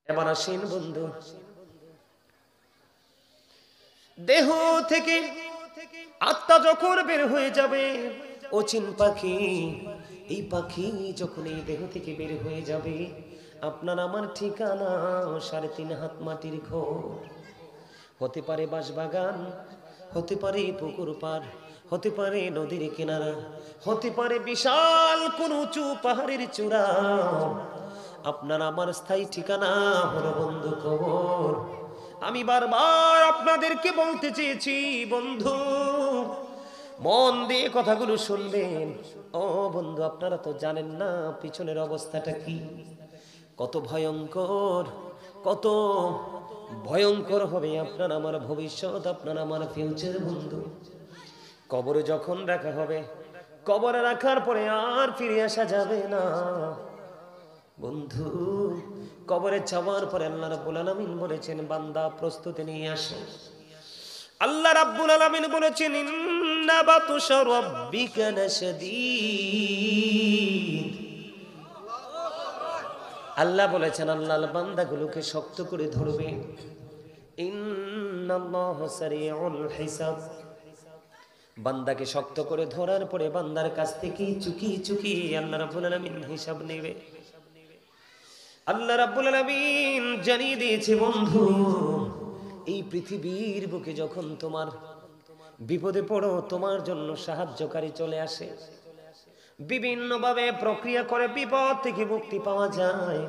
এবার আসেন বন্ধু, দেহ থেকে আত্মা যখন বের হয়ে যাবে, অচিন পাখি, এই পাখি যখন এই দেহ থেকে বের হয়ে যাবে, আপনার আমার ঠিকানা 3.5 হাত মাটির ঘর। হতে পারে বাঁশবাগান, হতে পারে পুকুর পাড়, হতে পারে নদীর কিনারা, হতে পারে বিশাল কোন উঁচু পাহাড়ের চূড়া। আপনার আমার স্থায়ী ঠিকানা হলো বন্ধু কবর। আমি বারবার আপনাদেরকে বলতে চেয়েছি বন্ধু, মন দিয়ে কথাগুলো শুনবেন। ও বন্ধু, আপনারা তো জানেন না পিছনের অবস্থাটা কি, কত ভয়ঙ্কর, কত ভয়ঙ্কর হবে আপনার আমার ভবিষ্যৎ, আপনার আমার ফিউচার বন্ধু। কবরে যখন রাখা হবে, কবরে রাখার পরে আর ফিরে আসা যাবে না বন্ধু। কবরে যাওয়ার পরে আল্লাহ রাব্বুল আলামিন বলেছেন, বান্দা প্রস্তুতি নিয়ে আসো। আল্লাহ রাব্বুল আলামিন বলেছেন, ইন্না বাতুশা রাব্বিকা লাশাদীদ। আল্লাহ বলেছেন আল্লাহর বান্দাগুলোকে শক্ত করে ধরবে। ইন্নাল্লাহা সারিউল হিসাব। বান্দাকে শক্ত করে ধরার পরে বান্দার কাছ থেকে চুকি চুকি আল্লাহ রাব্বুল আলামিন হিসাব নেবে। আল্লাহ রাব্বুল আলামিন জানিয়ে দিয়েছে বন্ধু, এই পৃথিবীর বুকে যখন তোমার বিপদে পড়ো, তোমার জন্য সাহায্যকারী চলে আসে, বিভিন্নভাবে প্রক্রিয়া করে বিপদ থেকে মুক্তি পাওয়া যায়।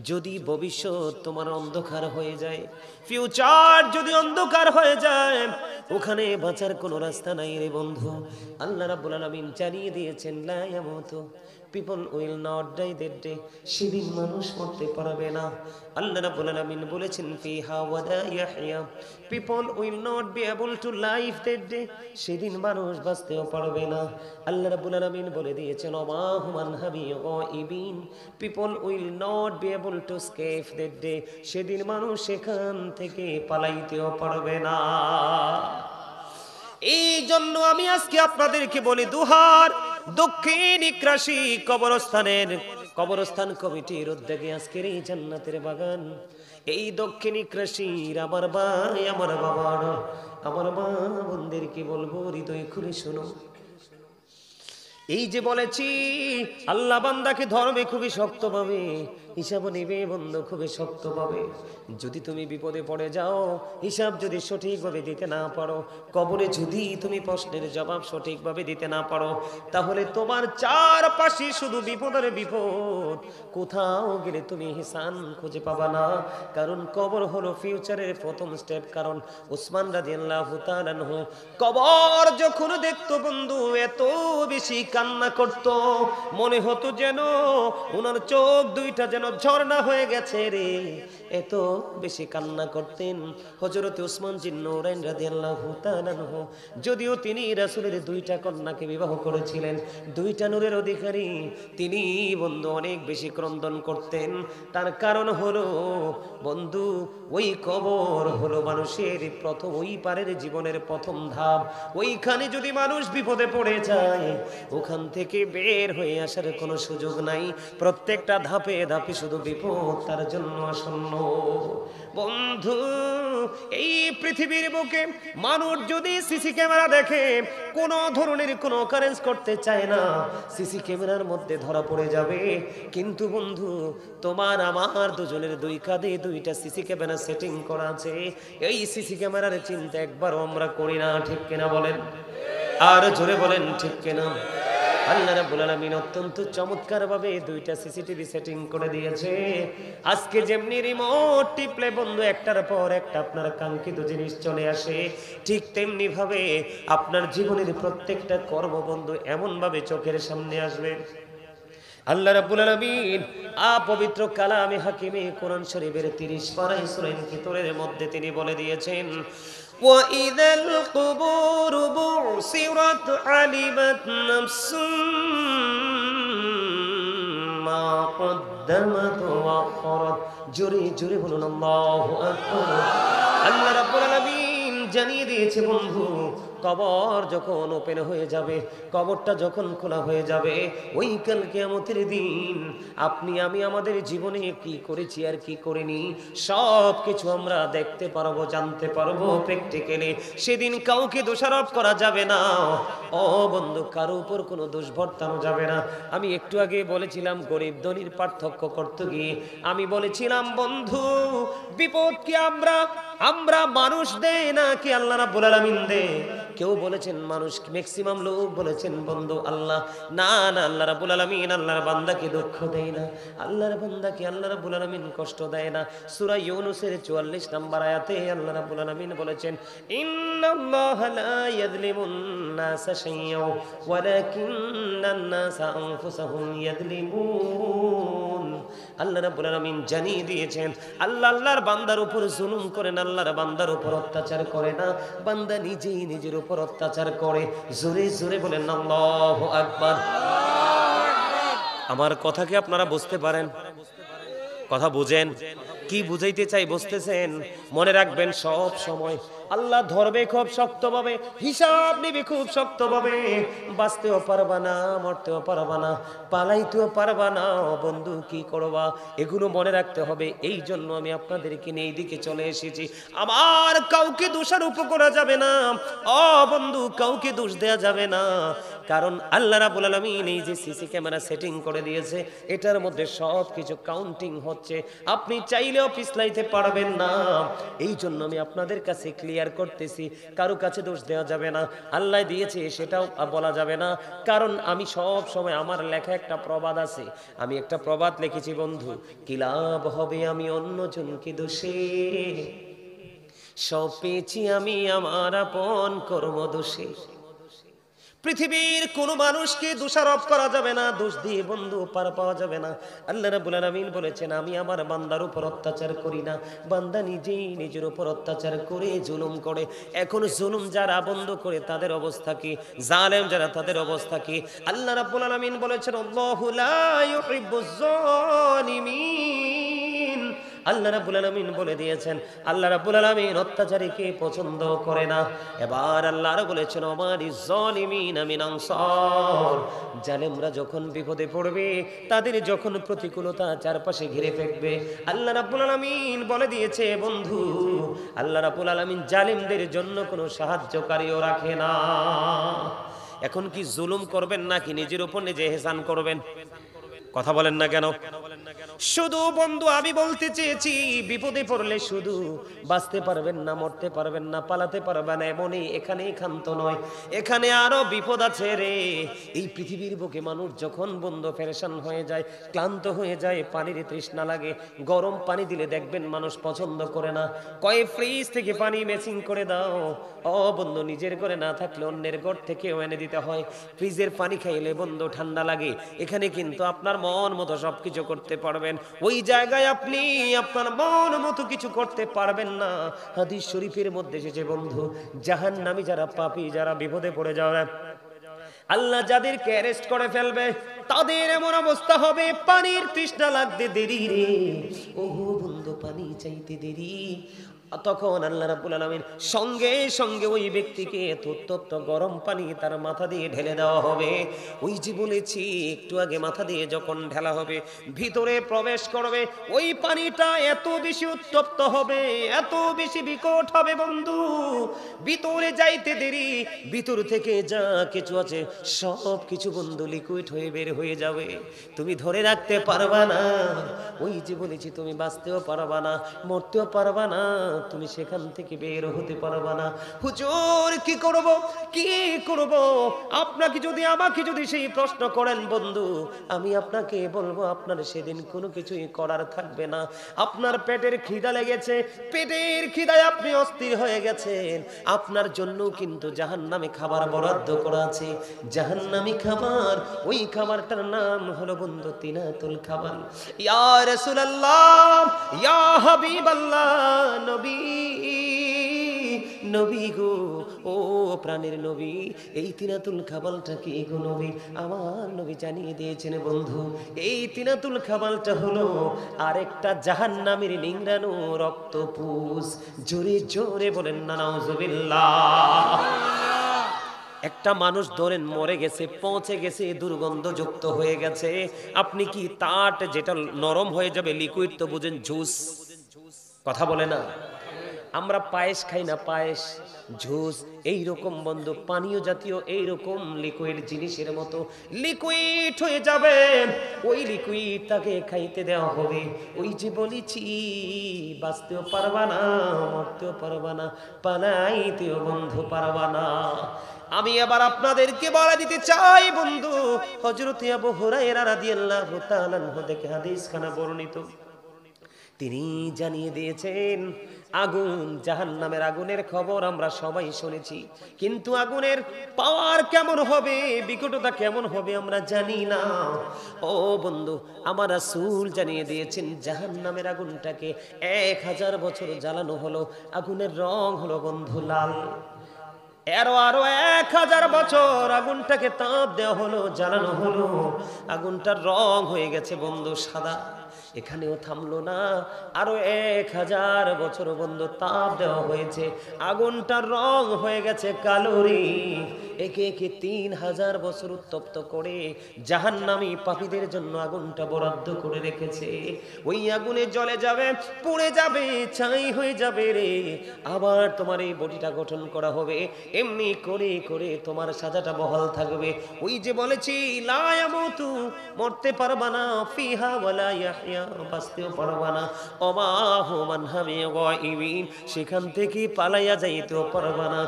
যদি ভবিষ্যৎ তোমার অন্ধকার হয়ে যায়, ফিউচার যদি অন্ধকার হয়ে যায়, ওখানে বাঁচার কোনো রাস্তা নাই রে বন্ধু। আল্লাহ রাব্বুল আলামিন জানিয়ে দিয়েছেন, লা ইয়ামুতু, people will not die that day. সেদিন মানুষ মরতে পারবে না। আল্লাহ রাব্বুল আলামিন বলেছেন, ফিহা ওয়ালা ইয়াহইয়া, people will not be able to live that day. সেদিন মানুষ বাঁচতেও পারবে না। আল্লাহ রাব্বুল আলামিন বলে দিয়েছেন, ওমা হুম আনহা বিগাইবিন, people will not be able to escape that day. সেদিন মানুষ সেখান থেকে পালাইতেও পারবে না। এই জন্য আমি আজকে আপনাদেরকে বলি, দুহার দক্ষিণ ইকরাশি কবরস্থান কমিটির উদ্যোগে আজকের এই জান্নাতের বাগান, এই দক্ষিণ ইকরাশির আমার ভাই, আমার বাবার, আমার মা বোনদেরকে বলবো, হৃদয় খুলে শোনো। এই যে বলেছি, আল্লাহ বান্দাকে ধর্মে খুবই শক্তভাবে হিসাব নেবে বন্ধু, খুবই শক্তভাবে। যদি তুমি বিপদে পড়ে যাও, হিসাব যদি সঠিকভাবে দিতে না পারো, কবরে যদি তুমি প্রশ্নের জবাব সঠিকভাবে দিতে না পারো, তাহলে তোমার চারপাশে শুধু বিপদের বিপদ, কোথাও গেলে তুমি হিসান খুঁজে পাবা না। কারণ কবর হলো ফিউচারের প্রথম স্টেপ। কারণ উসমান রাদিয়াল্লাহু তাআলা আনহু কবর যখন দেখতো বন্ধু, এত বেশি কান্না করত, মনে হতো যেন ওনার চোখ দুইটা যেন ঝর্ণা হয়ে গেছে রে, এত বেশি কান্না করতেন হযরত উসমান জিন নূরাইন রাদিয়াল্লাহু তাআলা আনহু। যদিও তিনি রাসূলের দুইটা কন্যাকে বিবাহ করেছিলেন, দুইটা নূরের অধিকারী, তিনি বন্ধু অনেক বেশি ক্রন্দন করতেন। তার কারণ হলো বন্ধু, ওই কবর হলো মানুষের প্রথম, ওই পারের জীবনের প্রথম ধাপ। ওইখানে যদি মানুষ বিপদে পড়ে যায়, ওখান থেকে বের হয়ে আসার কোনো সুযোগ নাই। প্রত্যেকটা ধাপে ধাপে শুধু বিপদ তার জন্য আসন্ন বন্ধু। এই পৃথিবীর বুকে মানুষ যদি সিসি ক্যামেরা দেখে, কোনো ধরনের কোনো কারেন্স করতে চায় না, সিসি ক্যামেরার মধ্যে ধরা পড়ে যাবে। কিন্তু বন্ধু, তোমার আমার দুজনের দুই কাঁধে দুইটা সিসি ক্যামেরা সেটিং করা আছে। এই সিসি ক্যামেরার চিন্তা একবারও আমরা করি না, ঠিক কিনা বলেন? আর জোরে বলেন, ঠিক কিনা? আল্লাহ রাব্বুল আলামিন অত্যন্ত চমৎকারভাবে দুইটা সিসিটিভি সেটিং করে দিয়েছে। আজকে যেমনি রিমোট টিপলে বন্ধু একটার পর একটা আপনার কাঙ্ক্ষিত জিনিস চলে আসে, ঠিক তেমনি ভাবে আপনার জীবনের প্রত্যেকটা কর্মবন্ধু এমন ভাবে চোখের সামনে আসবে। আল্লাহ রাব্বুল আলামিন পবিত্র কালামে হাকিমে কোরআন শরীফের 30 পারা সূরা ফিতরের মধ্যে তিনি বলে দিয়েছেন, وَإِذَا الْقُبُورُ بُعْثِرَتْ عَلِمَتْ نَفْسٌ مَا قَدَّمَتْ وَأَخَّرَتْ। জোরে জোরে বলুন আল্লাহু আকবার। আল্লাহ রাব্বুল আলামিন জানিয়ে দিয়েছে বন্ধু, কবর যখন ওপেন হয়ে যাবে, কবরটা যখন খোলা হয়ে যাবে, ওই কাল কিয়ামতের দিন আপনি আমি আমাদের জীবনে কি করেছি আর কি করিনি সব কিছু আমরা দেখতে পারবো, জানতে পারবো প্র্যাকটিক্যালি। সেদিন কাউকে দোষারোপ করা যাবে না, ও বন্ধু, কারো উপর কোনো দোষ বর্তানো যাবে না। আমি একটু আগে বলেছিলাম গরিব ধনীর পার্থক্য করতে গিয়ে আমি বলেছিলাম বন্ধু, বিপদ কি আমরা আমরা মানুষ দেয় না কি আল্লাহ রাব্বুল আলামিন দেয়? কেউ বলেছেন মানুষ, ম্যাক্সিমাম লোক বলেছেন বন্ধু আল্লাহ। না না, আল্লাহ রাব্বুল আলামিন আল্লাহর বান্দাকে দুঃখ দেয় না, আল্লাহর বান্দাকে আল্লাহ রাব্বুল আলামিন কষ্ট দেয় না। সূরা ইউনূসের 44 নম্বর আয়াতে আল্লাহ রাব্বুল আলামিন বলেছেন, ইন্নাল্লাহা লা ইয়াযলিমুন নাসা শাইয়্যান ওয়ালাকিন্নান নাসা আনফুসাহুম ইয়াযলিমুন। আল্লাহ রাব্বুল আলামিন জানিয়ে দিয়েছেন আল্লাহ আল্লাহর বান্দার উপর জুলুম করে না, আল্লাহর বান্দার উপর অত্যাচার করে না, বান্দা নিজেই নিজের উপর অত্যাচার করে। জোরে জোরে বলেন আল্লাহু আকবার। আমার কথা কি আপনারা বুঝতে পারেন? কথা বুঝেন? কি বুঝাইতে চাই বুঝতেছেন? মনে রাখবেন সব সময় আল্লাহ ধরবে খুব শক্তভাবে, হিসাব নিবে খুব শক্তভাবে। বাঁচতেও পারবা না, মরতেও পারবা না, পালাইতেও পারবা না। বন্ধু কি করবা এগুলো মনে রাখতে হবে। এই জন্য আমি আপনাদেরকে নিয়ে এইদিকে চলে এসেছি। আমার কাউকে দোষারোপ করা যাবে না, ও বন্ধু, কাউকে দোষ দেয়া যাবে না। কারণ আল্লাহ রাব্বুল আলামিন এই যে সিসি ক্যামেরা সেটিং করে দিয়েছে, এটার মধ্যে সব কিছু কাউন্টিং হচ্ছে। আপনি চাইলেও পিছলাইতে পারবেন না। এই জন্য আমি আপনাদের কাছে ক্লিয়ার করতেছি, কারো কাছে দোষ দেওয়া যাবে না। আল্লাহ দিয়েছে সেটাও বলা যাবে না। কারণ আমি সব সময়, আমার লেখা একটা প্রবাদ আছে, আমি একটা প্রবাদ লিখেছি বন্ধু, কি লাভ হবে আমি অন্যজনকে দোষে, সব পেয়েছি আমি আমার আপন কর্ম দোষে। পৃথিবীর কোন মানুষকে দোষারোপ করা যাবে না, দোষ দিয়ে বন্ধু পার পাওয়া যাবে না। আল্লাহ রাব্বুল আলামিন বলেছেন আমি আমার বান্দার উপর অত্যাচার করি না, বান্দা নিজেই নিজের উপর অত্যাচার করে জুলুম করে। এখন জুলুম যারা বন্ধ করে তাদের অবস্থা কি, জালেম যারা তাদের অবস্থা কি? আল্লাহ রাব্বুল আলামিন বলেছেন আল্লাহু লা ইউহিব্বুজ জালিমিন। আল্লাহ রাব্বুল আলামিন বলে দিয়েছেন আল্লাহ রাব্বুল আলামিন অত্যাচারীকে পছন্দ করে না। এবার আল্লাহ আরো বলেছেন ওমারিজ জালিমিন মিন আনসার। জালেমরা যখন বিপদে পড়বে, তাদের যখন প্রতিকূলতা চারপাশে ঘিরে ফেলবে, আল্লাহ রাব্বুল আলামিন বলে দিয়েছে বন্ধু, আল্লাহ রাব্বুল আলামিন জালিমদের জন্য কোনো সাহায্যকারীও রাখে না। এখন কি জুলুম করবেন নাকি নিজের উপর নিজে এহসান করবেন? কথা বলেন না কেন? শুধু বন্ধু আমি বলতে চেয়েছি, বিপদে পড়লে শুধু বাঁচতে পারবেন না, মরতে পারবেন না, পালাতে পারবেন না এমনই এখানেই ক্ষান্ত নয়, এখানে আরো বিপদ আছে রে। এই পৃথিবীর বুকে মানুষ যখন বন্ধু পেরেশান হয়ে যায়, ক্লান্ত হয়ে যায়, পানির তৃষ্ণা লাগে, গরম পানি দিলে দেখবেন মানুষ পছন্দ করে না, কয় ফ্রিজ থেকে পানি ম্যাচিং করে দাও। ও বন্ধু, নিজের ঘরে না থাকলে অন্যের ঘর থেকে এনে দিতে হয়। ফ্রিজের পানি খাইলে বন্ধু ঠান্ডা লাগে। এখানে কিন্তু আপনার মন মতো সবকিছু করতে পারবেন, ওই জায়গায় আপনি আপনার মন মতো কিছু করতে পারবেন না। হাদিস শরীফের মধ্যে এসেছে বন্ধু, জাহান্নামী যারা, পাপী যারা, বিপদে পড়ে যাবে, আল্লাহ যাদেরকে অ্যারেস্ট করে ফেলবে, তাদের এমন অবস্থা হবে পানির তৃষ্ণা লাগতে দেরি রে, ওহো বন্ধু পানি চাইতে দেরি। তখন আল্লাহ রাব্বুল আলামিন সঙ্গে সঙ্গে ওই ব্যক্তিকে উত্তপ্ত গরম পানি তার মাথা দিয়ে ঢেলে দেওয়া হবে। ওই যে বলেছি একটু আগে, মাথা দিয়ে যখন ঢেলা হবে, ভিতরে প্রবেশ করবে, ওই পানিটা এত বেশি উত্তপ্ত হবে, এত বেশি বিকট হবে বন্ধু, ভিতরে যাইতে দেরি, ভিতর থেকে যা কিছু আছে সব কিছু বন্ধু লিকুইড হয়ে বের হয়ে যাবে, তুমি ধরে রাখতে পারবা না। ওই যে বলেছি তুমি বাঁচতেও পারবা না, মরতেও পারবা না, তুমি সেখান থেকে বের হতে পারবা না। হুজুর কি করব, কি করব? আপনাকে যদি, আমাকে যদি সেই প্রশ্ন করেন বন্ধু, আমি আপনাকে বলবো আপনার সেদিন কোনো কিছুই করার থাকবে না। আপনার পেটের খিদা লেগেছে, পেটের খিদায় আপনি অস্থির হয়ে গেছেন, আপনার জন্য কিন্তু জাহান্নামে খাবার বরাদ্দ করা আছে। জাহান্নামী খাবার, ওই খাবারটার নাম হলো বন্ধু তিনাতুল খাবার। ইয়া রাসূলুল্লাহ, ইয়া হাবিবাল্লাহ, নবী নবী গো, ও প্রাণের নবী, এই তিনাতুল খাবারটা কি গো নবী? আমার নবী জানিয়ে দিয়েছেন বন্ধু, এই তিনাতুল খাবারটা হলো আরেকটা জাহান্নামের নিংড়ানো রক্তপুষ। জোরে জোরে বলেন না নাউজুবিল্লাহ। একটা মানুষ ধরেন মরে গেছে, পচে গেছে, দুর্গন্ধযুক্ত হয়ে গেছে, আপনি কি তাট যেটা নরম হয়ে যাবে লিকুইড তো বুঝেন, জুস, কথা বলে না? আমরা পায়েস খাই না, পায়েস, জুস, এই রকম বন্ধু পানীয় জাতীয় এই রকম লিকুইড জিনিসের মতো লিকুইড হয়ে যাবে। ওই লিকুইড তাকে খাইতে দেওয়া হবে। ওই যে বলেছি, বাঁচতেও পারবা না, মরতেও পারবা না, পালাইতেও বন্ধু পারবা না। আমি এবার আপনাদেরকে বলে দিতে চাই বন্ধু, হযরত আবু হুরায়রা রাদিয়াল্লাহু তাআলা আনহু থেকে হাদিস খানা বর্ণিত, তিনি জানিয়ে দিয়েছেন আগুন, জাহান্নামের আগুনের খবর আমরা সবাই শুনেছি, কিন্তু আগুনের পাওয়ার কেমন হবে, বিকটতা কেমন হবে আমরা জানি না। ও বন্ধু, আমার রাসূল জানিয়ে দিয়েছেন জাহান্নামের আগুনটাকে 1000 বছর জ্বালানো হলো, আগুনের রং হলো বন্ধু লাল। আরো 1000 বছর আগুনটাকে তাপ দেওয়া হলো, জ্বালানো হলো, আগুনটার রং হয়ে গেছে বন্ধু সাদা। এখানেও থামলো না, আরো 1000 বছর বন্ধু তাপ দেওয়া হয়েছে, আগুনটার রং হয়ে গেছে কালো রে। একে একে 3000 বছর উত্তপ্ত করে জাহান্নামী পাপীদের জন্য আগুনটা বরাদ্দ করে রেখেছে। ওই আগুনে জ্বলে যাবে, পুড়ে যাবে, ছাই হয়ে যাবে রে। আবার তোমার এই বডিটা গঠন করা হবে, এমনি করে করে তোমার সাজাটা বহাল থাকবে। ওই যে বলেছি লা ইয়ামুতু, মরতে পারবা না, ফিহা ওয়ালা ইয়াহইয়া, বাঁচতেও পারবা না, ওমা হুম আনহামি গায়িবিন, সেখান থেকে পালাইয়া যাইতেও পারবা না।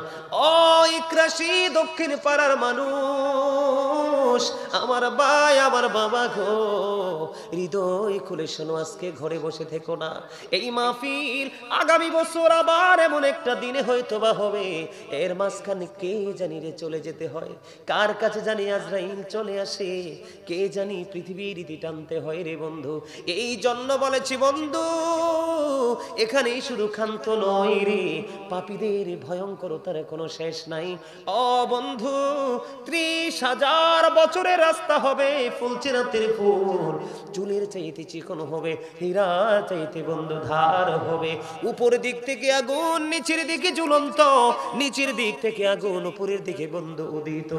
ও ইকরাশি দক্ষিণ পাড়ার মানুষ, আমার ভাই, আমার বাবা গো, হৃদয় খুলে শোনো, আজকে ঘরে বসে থেকো না। এই মাহফিল আগামী বছর আবার এমন একটা দিনে হয়তো বা হবে, এর মাঝখানে কে জানি রে চলে যেতে হয়, কার কাছে জানি আজরাইল চলে আসে, কে জানি পৃথিবীর রীতি টানতে হয় রে বন্ধু। এই জন্য বলেছি বন্ধু, এখানেই শুধু ক্ষান্ত নয় রে, পাপীদের ভয়ঙ্করতার কোনো শেষ নাই। ও বন্ধু, 30,000 বছরের রাস্তা হবে, ফুলচিরাতের ফুল, চুলের চাইতে চিকন হবে, হীরা চাইতে বন্ধু ধার হবে। উপরের দিক থেকে আগুন, নিচের দিকে ঝুলন্ত, নিচের দিক থেকে আগুন, উপরের দিকে বন্ধু উদিত।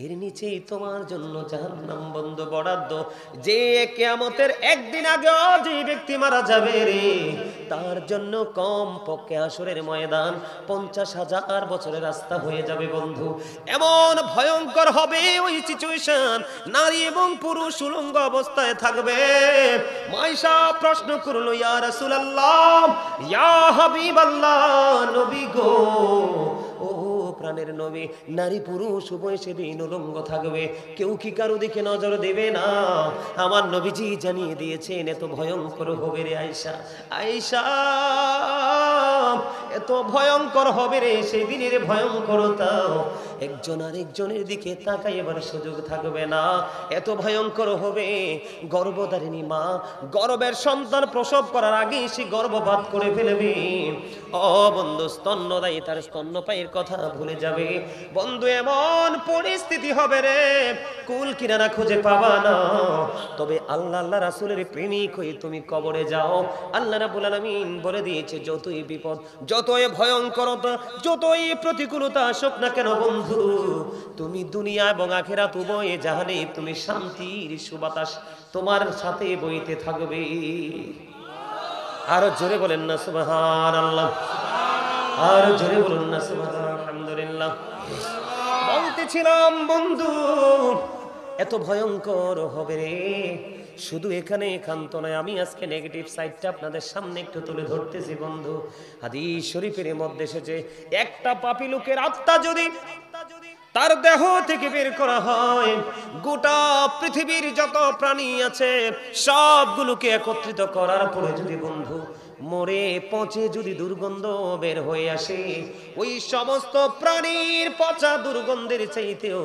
এর নিচেই তোমার জন্য জাহান্নাম বন্ধু বরাদ্দ। যে কিয়ামতের একদিন আগে যে ব্যক্তি মারা যাবে রে, তার জন্য কম পক্ষে হাসরের ময়দান 50,000 বছরের রাস্তা হয়ে যাবে বন্ধু। এমন ভয়ঙ্কর হবে ওই সিচুয়েশন, নারী এবং পুরুষ উলঙ্গ অবস্থায় থাকবে। মাইশা প্রশ্ন করলো, ইয়া রাসূলুল্লাহ, ইয়া হাবিবাল্লাহ, নবী গো, ও প্রাণের নবী, নারী পুরুষ উভয় সেদিন উলঙ্গ থাকবে, কেউ কি কারো দিকে নজর দেবে না? আমার নবীজি জানিয়ে দিয়েছেন এত ভয়ঙ্কর হবে রে আয়েশা, আয়েশা, এত ভয়ঙ্কর হবে রে সেই দিনের ভয়ঙ্করতা, একজন আরেকজনের দিকে তাকাইবার সুযোগ থাকবে না। এত ভয়ঙ্কর হবে, গর্ভধারিণী মা গর্ভের সন্তান প্রসব করার আগে সে গর্ভপাত করে ফেলবে। ও বন্ধু, স্তন্যদায়ী তার স্তন্যপায়ীর কথা ভুলে যাবে বন্ধু। এমন পরিস্থিতি হবে রে, কুল কিনারা খুঁজে পাবা না। তবে আল্লাহ রাসূলের প্রেমিক হয়ে তুমি কবরে যাও, আল্লাহ রাব্বুল আলামিন বলে দিয়েছে, যতই বিপদ, যতই ভয়ঙ্করতা, যতই প্রতিকূলতা আসুক না কেন বন্ধু, তুমি দুনিয়া এবং আখিরাত উভয়ে জাহানে তুমি শান্তির সুবাতাস তোমার সাথে বইতে থাকবে। আরো জোরে বলেন না সুবহানাল্লাহ, আরো জোরে বলুন না সুবহানাল্লাহ, আলহামদুলিল্লাহ। বলতেছিলাম বন্ধু, এত ভয়ঙ্কর হবে রে। শুধু এখানে ক্ষান্ত নয়, আমি আজকে নেগেটিভ সাইডটা আপনাদের সামনে একটু তুলে ধরতেছি বন্ধু। হাদিস শরীফের মধ্যে এসেছে, একটা পাপী লোকের আত্মা যদি তার দেহ থেকে বের করা হয়, গোটা পৃথিবীর যত প্রাণী আছে সবগুলোকে একত্রিত করার পরে যদি বন্ধু মরে পচে যদি দুর্গন্ধ বের হয়ে আসে, ওই সমস্ত প্রাণীর পচা দুর্গন্ধের চাইতেও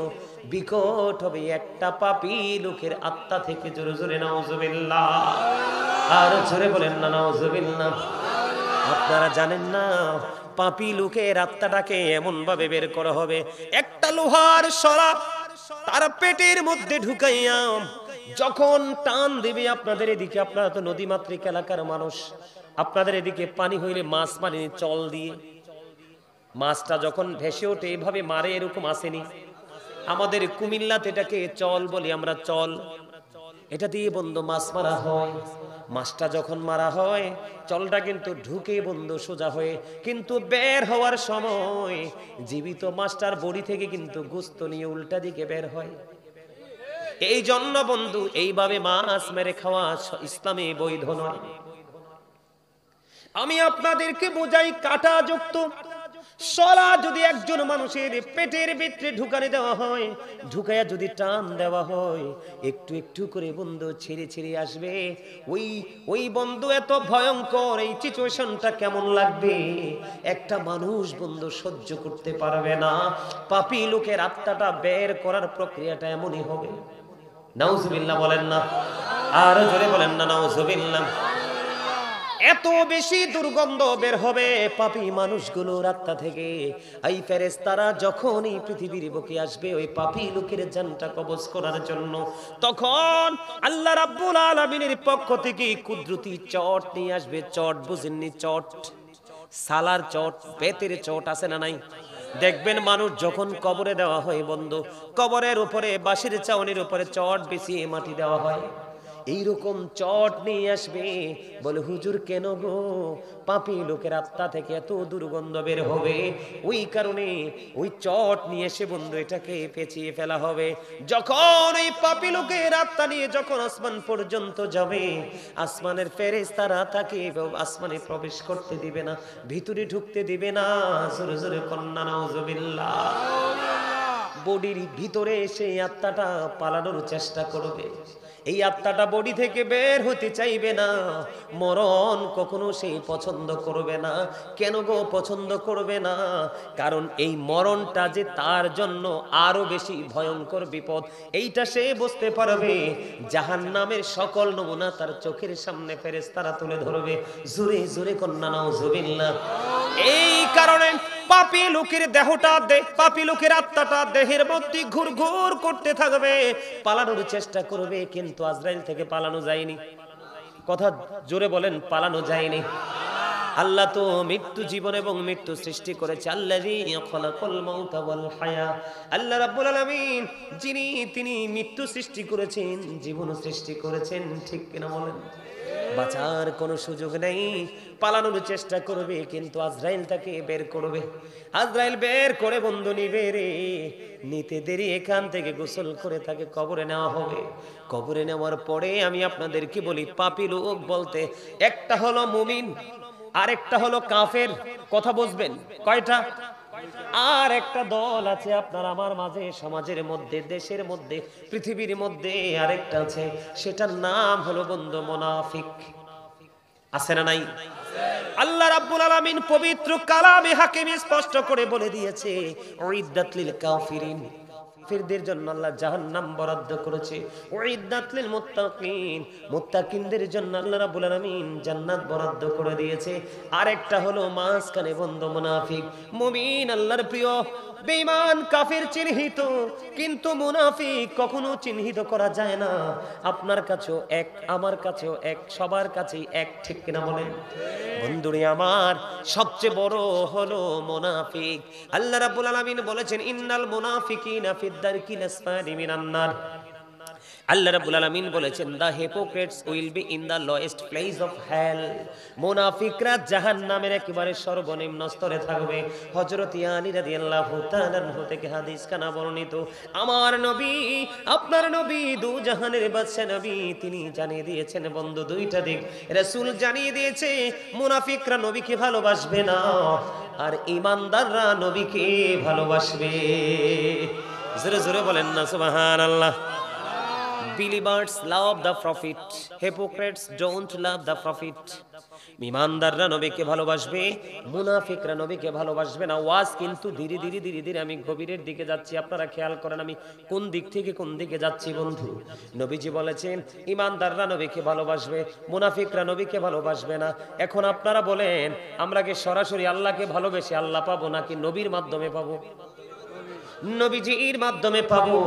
বিকট হবে একটা পাপী লোকের আত্মা থেকে। জোরে জোরে নাউজুবিল্লাহ, আর জোরে বলেন না নাউজুবিল্লাহ। আপনারা জানেন না, পাপী লোকের আত্মাটাকে এমন ভাবে বের করা হবে, একটা লোহার শরাব তার পেটের মধ্যে ঢুকাইয়া যখন টান দিবে, আপনাদের এদিকে, আপনারা তো নদীমাতৃক এলাকার মানুষ, আপনাদের এদিকে পানি হইলে মাছ পানি চল দিয়ে মাছটা যখন ভেসে ওঠে এইভাবে মারে, এরকম আসেনি? আমাদের কুমিল্লাতে এটাকে চল বলি আমরা, চল। এটা দিয়ে বন্ধু মাছ মারা হয়। মাছটা যখন মারা হয়, চলটা কিন্তু ঢুকে বন্ধু সোজা হয়ে, কিন্তু বের হওয়ার সময় জীবিত মাছটার বড়ি থেকে কিন্তু গোস্ত নিয়ে উল্টা দিকে বের হয়। এই জন্য বন্ধু এইভাবে মাছ মেরে খাওয়া ইসলামে বৈধ নয়। আমি আপনাদেরকে বোঝাই, কাঁটা যুক্ত শলা যদি একজন মানুষের পেটের ভিতরে ঢুকানে দেওয়া হয়, ঢুকায়া যদি টান দেওয়া হয়, একটু একটু করে বন্ধু ছিঁড়ে ছিঁড়ে আসবে। ওই বন্ধু এত ভয়ঙ্কর, এই সিচুয়েশনটা কেমন লাগবে একটা মানুষ বন্ধু সহ্য করতে পারবে না। পাপী লোকের আত্মাটা বের করার প্রক্রিয়াটা এমনই হবে। নাউজুবিল্লাহ বলেন না, আর জোরে বলেন না নাউজুবিল্লাহ। এত বেশি দুর্গন্ধ বের হবে পাপী মানুষগুলোর আত্মা থেকে। এই ফেরেশতারা যখনই পৃথিবীর বুকে আসবে ওই পাপী লোকের জানটা কবজ করার জন্য, তখন আল্লাহ রাব্বুল আলামিনের পক্ষ থেকে কুদরতি চট নিয়ে আসবে। চট বুঝেননি? চট, সালার চট, বেতের চট আছে না নাই? দেখবেন মানুষ যখন কবরে দেওয়া হয় বন্ধু, কবরের উপরে বাঁশের চাউনির উপরে চট বিছিয়ে মাটি দেওয়া হয়, এইরকম চট নিয়ে আসবে। বলে হুজুর কেন গো, পাপী লোকের আত্মা থেকে এত দুর্গন্ধ বের হবে, ওই কারণে ওই চট নিয়ে এসে বন্ধু এটাকে পেঁচিয়ে ফেলা হবে। যখন ওই পাপী লোকের আত্মা নিয়ে যখন আসমান পর্যন্ত যাবে, আসমানের ফেরেশতারা তাকে আসমানে প্রবেশ করতে দিবে না, ভিতরে ঢুকতে দিবে না। জোরে জোরে কন্যা নাউজুবিল্লাহ। বডির ভিতরে সেই আত্মাটা পালানোর চেষ্টা করবে। এই আত্মাটা বডি থেকে বের হতে চাইবে না। মরণ কখনো সেই পছন্দ করবে না। কেন গো পছন্দ করবে না? কারণ এই মরণটা যে তার জন্য আরো বেশি ভয়ঙ্কর বিপদ, এইটা সে বুঝতে পারবে। জাহান্নামের সকল নমুনা তার চোখের সামনে ফেরেশতারা তুলে ধরবে। জোরে জোরে কন্যা নাউজুবিল্লাহ। এই কারণে পাপী লোকের দেহটা, পাপী লোকের আত্মাটা দেহের মধ্যে ঘুরঘুর করতে থাকবে, পালানোর চেষ্টা করবে, কিন্তু আজরাইল থেকে পালানো যায়নি। কথা জোরে বলেন, পালানো যায়নি। আল্লাহ তো মৃত্যু, জীবন এবং মৃত্যু সৃষ্টি করেছে। আল্লাযী খালাকাল মাউতা ওয়াল হায়া, আল্লাহ রাব্বুল আলামিন তিনি মৃত্যু সৃষ্টি করেছেন, জীবন সৃষ্টি করেছেন। ঠিক কিনা বলেন? বাঁচার কোনো সুযোগ নেই, পালানোর চেষ্টা করবে, কিন্তু আজরাইল তাকে বের করবে। আজরাইল বের করে বন্ধু নিবে রে, নিতে দেরি এখান থেকে গোসল করে তাকে কবরে নেওয়া হবে। কবরে নেওয়ার পরে আমি আপনাদেরকে বলি, পাপী লোক বলতে একটা হলো মুমিন, আরেকটা হলো কাফের। কথা বুঝবেন? কয়টা? আর একটা দল আছে আপনার আমার মাঝে, সমাজের মধ্যে, দেশের মধ্যে, পৃথিবীর মধ্যে আরেকটা আছে, সেটার নাম হলো বন্ধু মুনাফিক। আছে না নাই? আল্লাহ রাব্বুল আলামিন পবিত্র কালামে হাকিম স্পষ্ট করে বলে দিয়েছে, উইদ্দাত লিল কাফিরিন, কাফিরদের জন্য আল্লাহ জাহান্নাম বরাদ্দ করেছে। উইদ্দাত লিল মুত্তাকিন, মুত্তাকিনদের জন্য আল্লাহ রাব্বুল আলামিন জান্নাত বরাদ্দ করে দিয়েছে। আরেকটা হলো মাঝখানে বন্ধু মুনাফিক। মুমিন আল্লাহর প্রিয়, বেঈমান কাফির চিহ্নিত, কিন্তু মুনাফিক কখনো চিহ্নিত করা যায় না। আপনার কাছেও এক, আমার কাছেও এক, সবার কাছেই এক। ঠিক কিনা বলেন? বন্ধুরে আমার, সবচেয়ে বড় হলো মুনাফিক। আল্লাহ রাব্বুল আলামিন বলেছেন, ইন্নাল মুনাফিকিনা ফিদ দারকিল আসফালি মিনান নার। আল্লাহ রাব্বুল আলামিন বলেছেন, the hypocrites will be in the lowest place of hell, মুনাফিকরা জাহান্নামের একেবারে সর্বনিম্ন স্তরে থাকবে। হযরত আলী রাদিয়াল্লাহু তাআলা থেকে হাদিস কানা বর্ণিত, আমার নবী, আপনার নবী, দু জাহানের বাদশা নবী, তিনি জানিয়ে দিয়েছেন বন্ধু দুইটা দিক। রাসূল জানিয়ে দিয়েছে, মুনাফিকরা নবীকে ভালোবাসবে না, আর ঈমানদাররা নবীকে ভালোবাসবে। জোরে জোরে বলেন না সুবহানাল্লাহ। Believers love the prophet, hypocrites don't love the prophet. ঈমানদাররা নবীকে ভালোবাসবে, মুনাফিকরা নবীকে ভালোবাসবে না। ওয়াজ কিন্তু ধীরে ধীরে ধীরে ধীরে আমি গভীরের দিকে যাচ্ছি, আপনারা খেয়াল করেন আমি কোন দিক থেকে কোন দিকে যাচ্ছি বন্ধু। নবীজি বলেছেন, ঈমানদাররা নবীকে ভালোবাসবে, মুনাফিকরা নবীকে ভালোবাসবে না। এখন আপনারা বলেন, আমরা কি সরাসরি আল্লাহকে ভালোবেসে আল্লাহ পাবো, নাকি নবীর মাধ্যমে পাবো? নবীজির মাধ্যমে পাবো।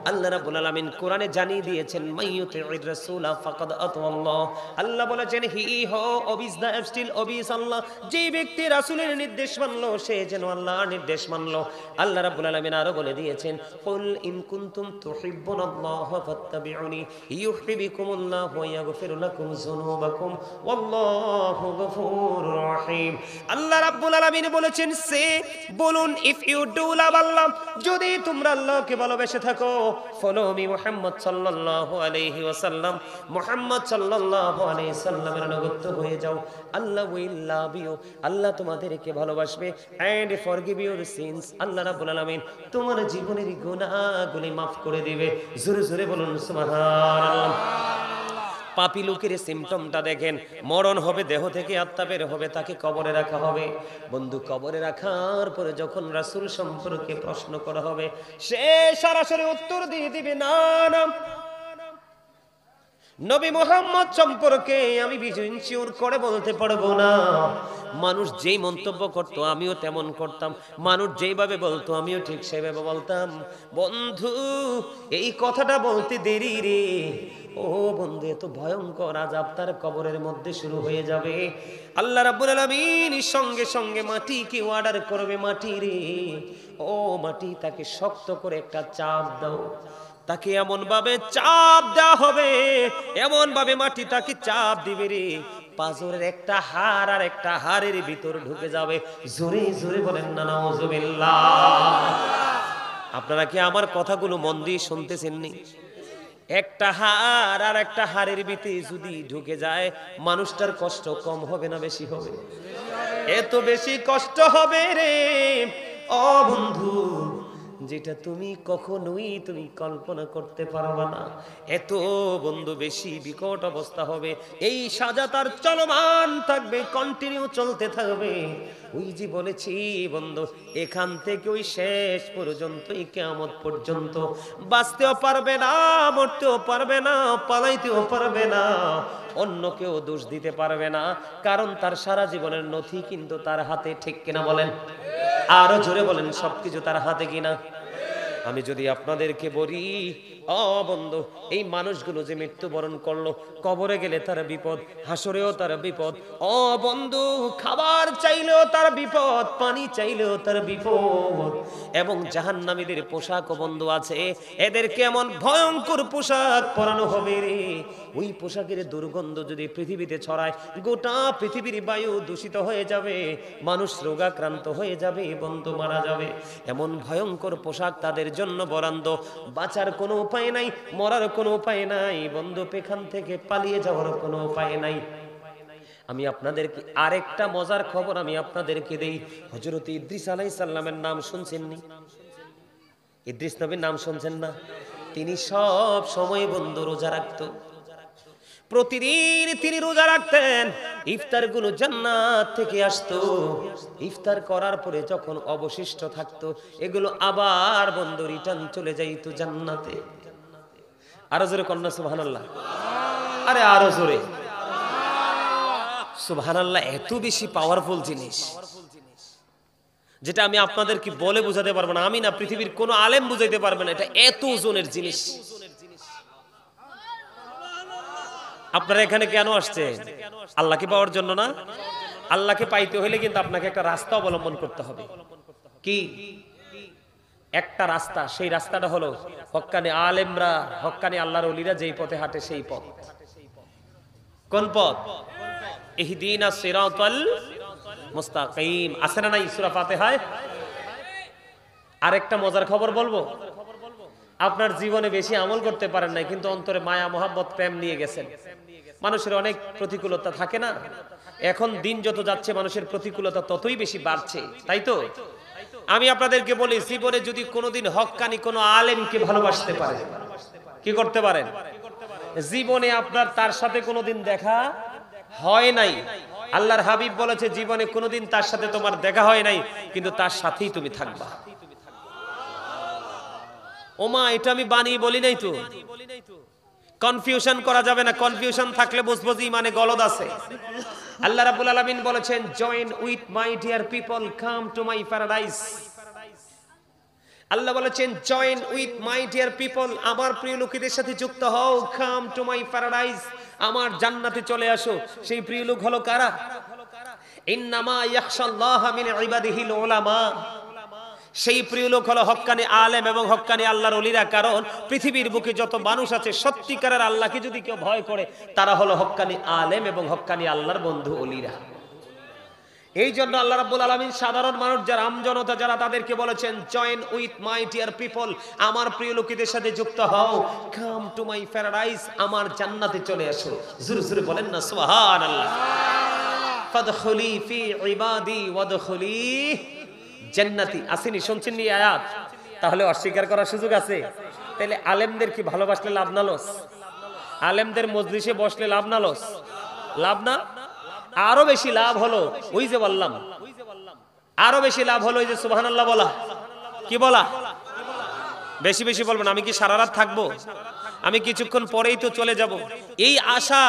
আল্লাহ রাব্বুল আলামিন কোরআনে জানিয়ে দিয়েছেন মাইয়ুতির রাসূলা ফাকাদ আতাল্লাহ। আল্লাহ বলেছেন হি হো ওবিস দা স্টিল ওবিস আল্লাহ। যে ব্যক্তি রাসূলের নির্দেশ মানলো সে যেন আল্লাহর নির্দেশ মানলো। আল্লাহ রাব্বুল আলামিন আরো বলে দিয়েছেন কুল ইন কুনতুম তুহিব্বুনাল্লাহ ফাত্তাবিউনি ইউহিব্বুকুমুল্লাহ ওয়া ইয়াগফির লাকুম যুনুবাকুম ওয়াল্লাহু গফুরুর রহিম। আল্লাহ রাব্বুল আলামিন বলেছেন সে বলুন ইফ ইউ ডু লাভ আল্লাহ, যদি তোমরা আল্লাহকে ভালোবেসে থাকো, ফলো মি মুহাম্মদ সাল্লাল্লাহু আলাইহি ওয়াসাল্লাম, মুহাম্মদ সাল্লাল্লাহু আলাইহি সাল্লামের অনুগত হয়ে যাও, আল্লাহ উইল লাভ ইউ, আল্লাহ তোমাদেরকে ভালোবাসবে, এন্ড ফরগিভ ইউর সিনস, আল্লাহ রাব্বুল আলামিন তোমার জীবনের গুনাহগুলি maaf করে দিবে। জোরে জোরে বলুন সুবহানাল্লাহ। পাপী লোকের সিমটমটা দেখেন, মরণ হবে, দেহ থেকে আত্মা বের হবে, তাকে কবরে রাখা হবে। বন্ধু, কবরে রাখার পরে যখন রাসূল সম্পর্কে প্রশ্ন করা হবে, সে সরাসরি উত্তর দিয়ে দিবে না না, নবী মুহাম্মদ সম্পর্কে আমি ইনসিওর করে বলতে পারবো না। মানুষ যেই মন্তব্য করতো আমিও তেমন করতাম, মানুষ যেইভাবে বলতো আমিও ঠিক সেইভাবে বলতাম। বন্ধু, এই কথাটা বলতে দেরি রে। ও বন্ধু, এত ভয়ঙ্কর আযাব তার কবরের মধ্যে শুরু হয়ে যাবে। আল্লাহ রাব্বুল আলামিন সঙ্গে সঙ্গে মাটিকে অর্ডার করবে, মাটি রে, ও মাটি, তাকে শক্ত করে একটা চাপ দাও। তাকে এমন ভাবে চাপ দেওয়া হবে, এমন ভাবে মাটি তাকে চাপ দিবে রে, পাঁজরের একটা হাড় আর একটা হাড়ের ভিতর ঢুকে যাবে। জোরে জোরে বলেন না নাউজুবিল্লাহ। আপনারা কি আমার কথাগুলো মন দিয়ে শুনতেছেন নি? একটা হাড় আর একটা হাড়ের ভিতরে যদি ঢুকে যায়, মানুষটার কষ্ট কম হবে না বেশি হবে? এত বেশি কষ্ট হবে রে ও বন্ধু, যেটা তুমি কখনোই তুমি কল্পনা করতে পারবা না। এত বন্ধু বেশি বিকট অবস্থা হবে। এই সাজা তার চলমান থাকবে, কন্টিনিউ চলতে থাকবে। ওই যে বলেছি বন্ধু, এখান থেকে ওই শেষ পর্যন্ত, এই কিয়ামত পর্যন্ত বাঁচতেও পারবে না, মরতেও পারবে না, পালাইতেও পারবে না, অন্য কেউ দোষ দিতে পারবে না, কারণ তার সারা জীবনের নথি কিন্তু তার হাতে। ঠিক কিনা বলেন? আরো জোরে বলেন, সবকিছু তার হাতে কিনা? আমি যদি আপনাদেরকে বলি, ও বন্ধু, এই মানুষগুলো যে মৃত্যুবরণ করলো, কবরে গেলে তার বিপদ, হাসরেও তার বিপদ। ও বন্ধু, খাবার চাইলেও তার বিপদ, পানি চাইলেও তার বিপদ। এবং জাহান্নামীদের পোশাক বন্ধু আছে, এদেরকে এমন ভয়ঙ্কর পোশাক পরানো হবে রে, ওই পোশাকের দুর্গন্ধ যদি পৃথিবীতে ছড়ায়, গোটা পৃথিবীর বায়ু দূষিত হয়ে যাবে, মানুষ রোগাক্রান্ত হয়ে যাবে, বন্ধু মারা যাবে। এমন ভয়ঙ্কর পোশাক তাদের জন্য বরাদ্দ। বাঁচার কোনো উপায় নাই, মরার কোনো উপায় নাই বন্ধু, এখান থেকে পালিয়ে যাওয়ার কোনো উপায় নাই। আমি আপনাদেরকে আরেকটা মজার খবর আমি আপনাদেরকে দেই। হযরত ইদ্রিস আলাইহিস সালামের নাম শুনছেন নি? ইদ্রিস নবীর নাম শুনছেন না? তিনি সব সময় বন্ধু রোজা রাখতো। প্রতিদিন তিনি রোজা রাখতেন। ইফতার গুলো জান্নাত থেকে আসতো। ইফতার করার পরে যখন অবশিষ্ট থাকতো, এগুলো আবার বন্ধু রিটার্ন চলে যাইতো জান্নাতে। আরো জোরে কন্যা সুবহানাল্লাহ। আরে আরো জোরে সুবহানাল্লাহ। এত বেশি পাওয়ারফুল জিনিস, যেটা আমি আপনাদেরকে বলে বোঝাতে পারবো না। আমি না, পৃথিবীর কোন আলেম বুঝাইতে পারবে না, এটা এত ওজনের জিনিস। আপনারা এখানে কেন আসছেন? আল্লাহকে পাওয়ার জন্য না? আল্লাহকে পাইতে হইলে কিন্তু আপনাকে একটা রাস্তা অবলম্বন করতে হবে। কি একটা রাস্তা? সেই রাস্তাটা হলো হক্কানি আলেমরা, হক্কানি আল্লাহর ওলিরা যেই পথে হাঁটে সেই পথ। কোন পথ? ইহদিনাস সিরাতাল মুস্তাকিম। আছে না নাই সূরা ফাতিহায়? আরেকটা মজার খবর বলবো। আপনার জীবনে বেশি আমল করতে পারেন নাই, কিন্তু অন্তরে মায়া মোহাব্বত প্রেম নিয়ে গেছেন। মানুষের অনেক প্রতিকূলতা থাকে না? এখন দিন যত যাচ্ছে মানুষের প্রতিকূলতা ততই বেশি বাড়ছে, তাই তো? আমি আপনাদেরকে বলি, জীবনে যদি কোনোদিন হক্কানি কোনো আলেমকে ভালোবাসতে পারেন, কি করতে পারেন? জীবনে আপনার তার সাথে কোনোদিন দেখা হয় নাই, আল্লাহর হাবিব বলেছে জীবনে কোনোদিন তার সাথে তোমার দেখা হয় নাই, কিন্তু তার সাথেই তুমি থাকবা। ওমা, এটা আমি বানিয়ে বলি নাই তো। কনফিউশন করা যাবে না। কনফিউশন থাকলে বুঝবো যে ইমানে গলদ আছে। আল্লাহ রাব্বুল আলামিন বলেছেন, join with my dear people, come to my paradise. Allah বলেছেন join with my dear people, আমার প্রিয় লোকেদের সাথে যুক্ত হও, কাম টু মাই প্যারাডাইস, আমার জান্নাতে চলে আসো। সেই প্রিয় লোক হলো কারা? ইন্নামা ইয়াখশাল্লাহা মিন ইবাদিহিল উলামা, সেই প্রিয় লোক হলো হক্কানি আলেম এবং হক্কানি আল্লাহর ওলিরা। কারণ পৃথিবীর বুকে যত মানুষ আছে সত্যিকারের আল্লাহকে যদি কেউ ভয় করে তারা হলো হক্কানি আলেম এবং হক্কানি আল্লাহর বন্ধু ওলিরা। এই জন্য আল্লাহ রাব্বুল আলামিন সাধারণ মানুষ যারা, আমজনতা যারা, তাদেরকে বলেছেন join with my dear people, আমার প্রিয় লোকেদের সাথে যুক্ত হও, কাম টু মাই প্যারাডাইস, আমার জান্নাতে চলে আসো। জোরে জোরে বলেন না সুবহানাল্লাহ। ফাদখুলি ফি ইবাদি ওয়াদখুলি জান্নাতি। আসেনি, শুনছেন নি আয়াত? তাহলে অস্বীকার করার সুযোগ আছে? তাহলে আলেমদের কি ভালোবাসলে লাভ না লস? আলেমদের মজলিসে বসলে লাভ না লস? লাভ না? আরো বেশি লাভ হলো ওই যে বললাম, আরো বেশি লাভ হলো ওই যে সুবহানাল্লাহ বলা। কি বলা? বেশি বেশি বলবেন। আমি কি সারা রাত থাকবো? আমি কিছুক্ষণ পরেই তো চলে যাব। এই আশা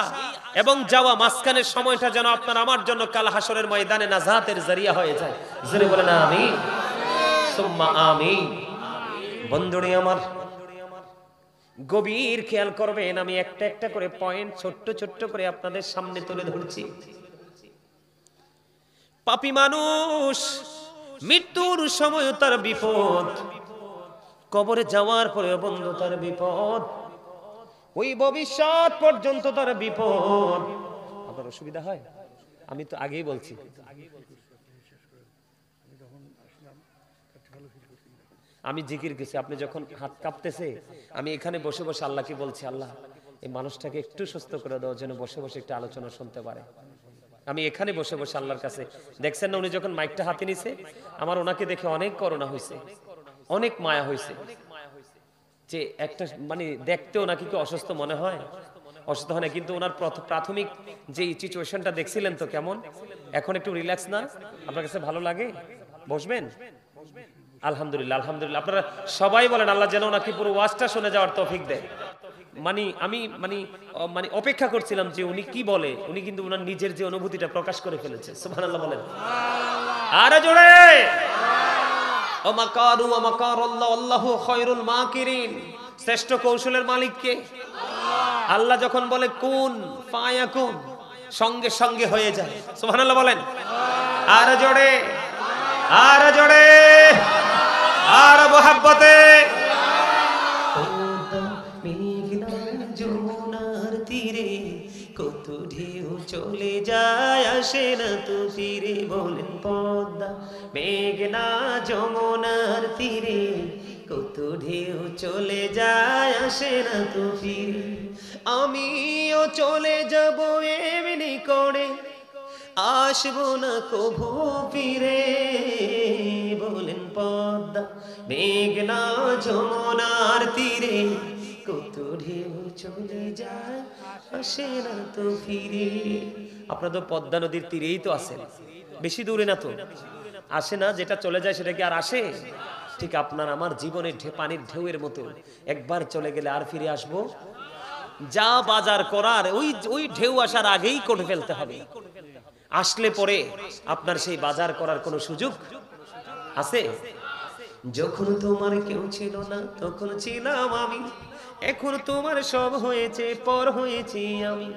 এবং যাওয়া মাঝখানের সময়টা যেন আপনার আমার জন্য কাল হাসরের ময়দানে নাজাতের জরিয়া হয়ে যায়। জোরে বলেন আমিন, সুম্মা আমিন। বন্ধুরে আমার, গভীর খেয়াল করবেন, আমি একটা একটা করে পয়েন্ট ছোট্ট ছোট্ট করে আপনাদের সামনে তুলে ধরছি। পাপী মানুষ মৃত্যুর সময় তার বিপদ, কবরে যাওয়ার পরে বন্ধু তার বিপদ, ওই ভবিষ্যৎ পর্যন্ত তার বিপদ। আপনার অসুবিধা হয়? আমি তো আগেই বলছি। আমি জিকির গেছি, আপনি যখন হাত কাঁপতেছে, আমি এখানে বসে বসে আল্লাহকে বলছি, আল্লাহ এই মানুষটাকে একটু সুস্থ করে দেওয়ার জন্য বসে বসে একটু আলোচনা শুনতে পারে। আমি এখানে বসে বসে আল্লাহর কাছে, দেখছেন না উনি যখন মাইকটা হাতে নিছে, আমার ওনাকে দেখে অনেক করুণা হয়েছে, অনেক মায়া হয়েছে। যে একটা মানে দেখতেও নাকি কি অসুস্থ মনে হয়, অসুস্থ হয় না, কিন্তু ওনার প্রাথমিক যে সিচুয়েশনটা দেখছিলেন তো কেমন, এখন একটু রিল্যাক্স না? আপনার কাছে ভালো লাগে? বসবেন? আলহামদুলিল্লাহ, আলহামদুলিল্লাহ। আপনারা সবাই বলেন আল্লাহ যেন ওনাকে পুরো ওয়াজটা শুনে যাওয়ার তৌফিক দেয়। আমি অপেক্ষা করছিলাম যে উনি কি বলে। উনি কিন্তু ওনার নিজের যে অনুভূতিটা প্রকাশ করে ফেলেছে। সুবহানাল্লাহ বলেন। আরে জোরে। ও মাকারু ওয়া মাকারাল্লাহ আল্লাহু খায়রুল মাকিরিন। শ্রেষ্ঠ কৌশলের মালিক কে? আল্লাহ যখন বলে কুন ফায়াকুন, সঙ্গে সঙ্গে হয়ে যায়। সুবহানাল্লাহ বলেন। আরে জোরে, আরে জোরে, আর মোহাব্বতে। যমুনার তীরে কত ঢেউ চলে যায়, আসে না তো ফিরে। বলেন পদ্মা মেঘনা যমুনার তীরে কত ঢেউ চলে যায়, আসে না তো ফিরে। আমিও চলে যাব এমনি করে, আসবো না কভু ফিরে। বলেন পদ্মা মেঘনা যমুনার তীরে কত ঢেউ চলে যায়, আসে না তো ফিরে। আপনারা তো পদ্মা নদীর তীরেই তো আছেন, বেশি দূরে না তো। আসে না, যেটা চলে যায় সেটা কি আর আসে? ঠিক আপনার আমার জীবনের পানির ঢেউয়ের মতো, একবার চলে গেলে আর ফিরে আসবো? যা বাজার করার ওই ঢেউ আসার আগেই করে ফেলতে হবে। আসলে পরে আপনার সেই বাজার করার কোনো সুযোগ আছে? যখন তোমার কেউ ছিল না তখন ছিলাম আমি, এখন তোমার সব হয়েছে, পর হয়েছি আমি।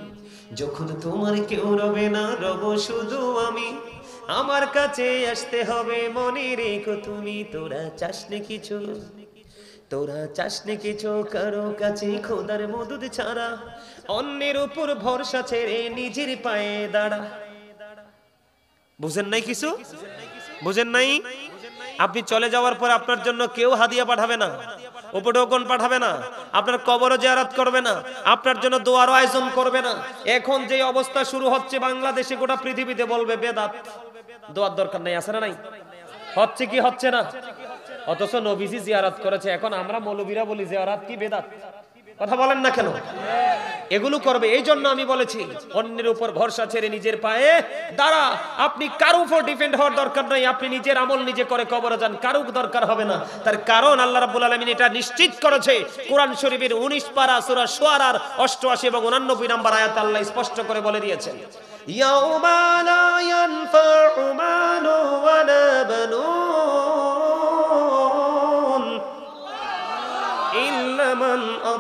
যখন তোমার কেউ রবে না, রব শুধু আমি। আমার কাছে আসতে হবে, মনে রেখো তুমি। তোরা চাসনি কিছু, তোরা চাসনি কিছু কারো কাছে খোদার মদদ ছাড়া। অন্যের উপর ভরসা ছেড়ে নিজের পায়ে দাঁড়া। বুঝেন নাই কিছু? বুঝেন নাই? আপনি চলে যাওয়ার পর আপনার জন্য কেউ হাদিয়া পাঠাবে না, উপঢৌকন পাঠাবে না, আপনার কবরও জিয়ারত করবে না, আপনার জন্য দোয়ার আয়োজন করবে না। এখন যে অবস্থা শুরু হচ্ছে বাংলাদেশে, গোটা পৃথিবীতে বলবে বেদাত, দোয়ার দরকার নাই। আছে না নাই? হচ্ছে কি হচ্ছে না? অথচ নবীজি জিয়ারত করেছে। এখন আমরা মৌলবীরা বলি জিয়ারত কি বেদাত। কথা বলেন না কেন? এগুলো করবে। এই জন্য আমি বলেছি অন্যের উপর ভরসা ছেড়ে নিজের পায়ে দাঁড়া। আপনি কারো উপর ডিপেন্ড হওয়ার দরকার নাই। আপনি নিজের আমল নিজে করে কবরে যান, কারো দরকার হবে না। তার কারণ আল্লাহ রাব্বুল আলামিন এটা নিশ্চিত করেছে। কোরআন শরীফের 19 পারা সূরা শুআরার 88 এবং 89 নম্বর আয়াত আল্লাহ স্পষ্ট করে বলে দিয়েছেন, ইয়াউমা লা ইয়ানফাউ মালু ওয়ালা বানুন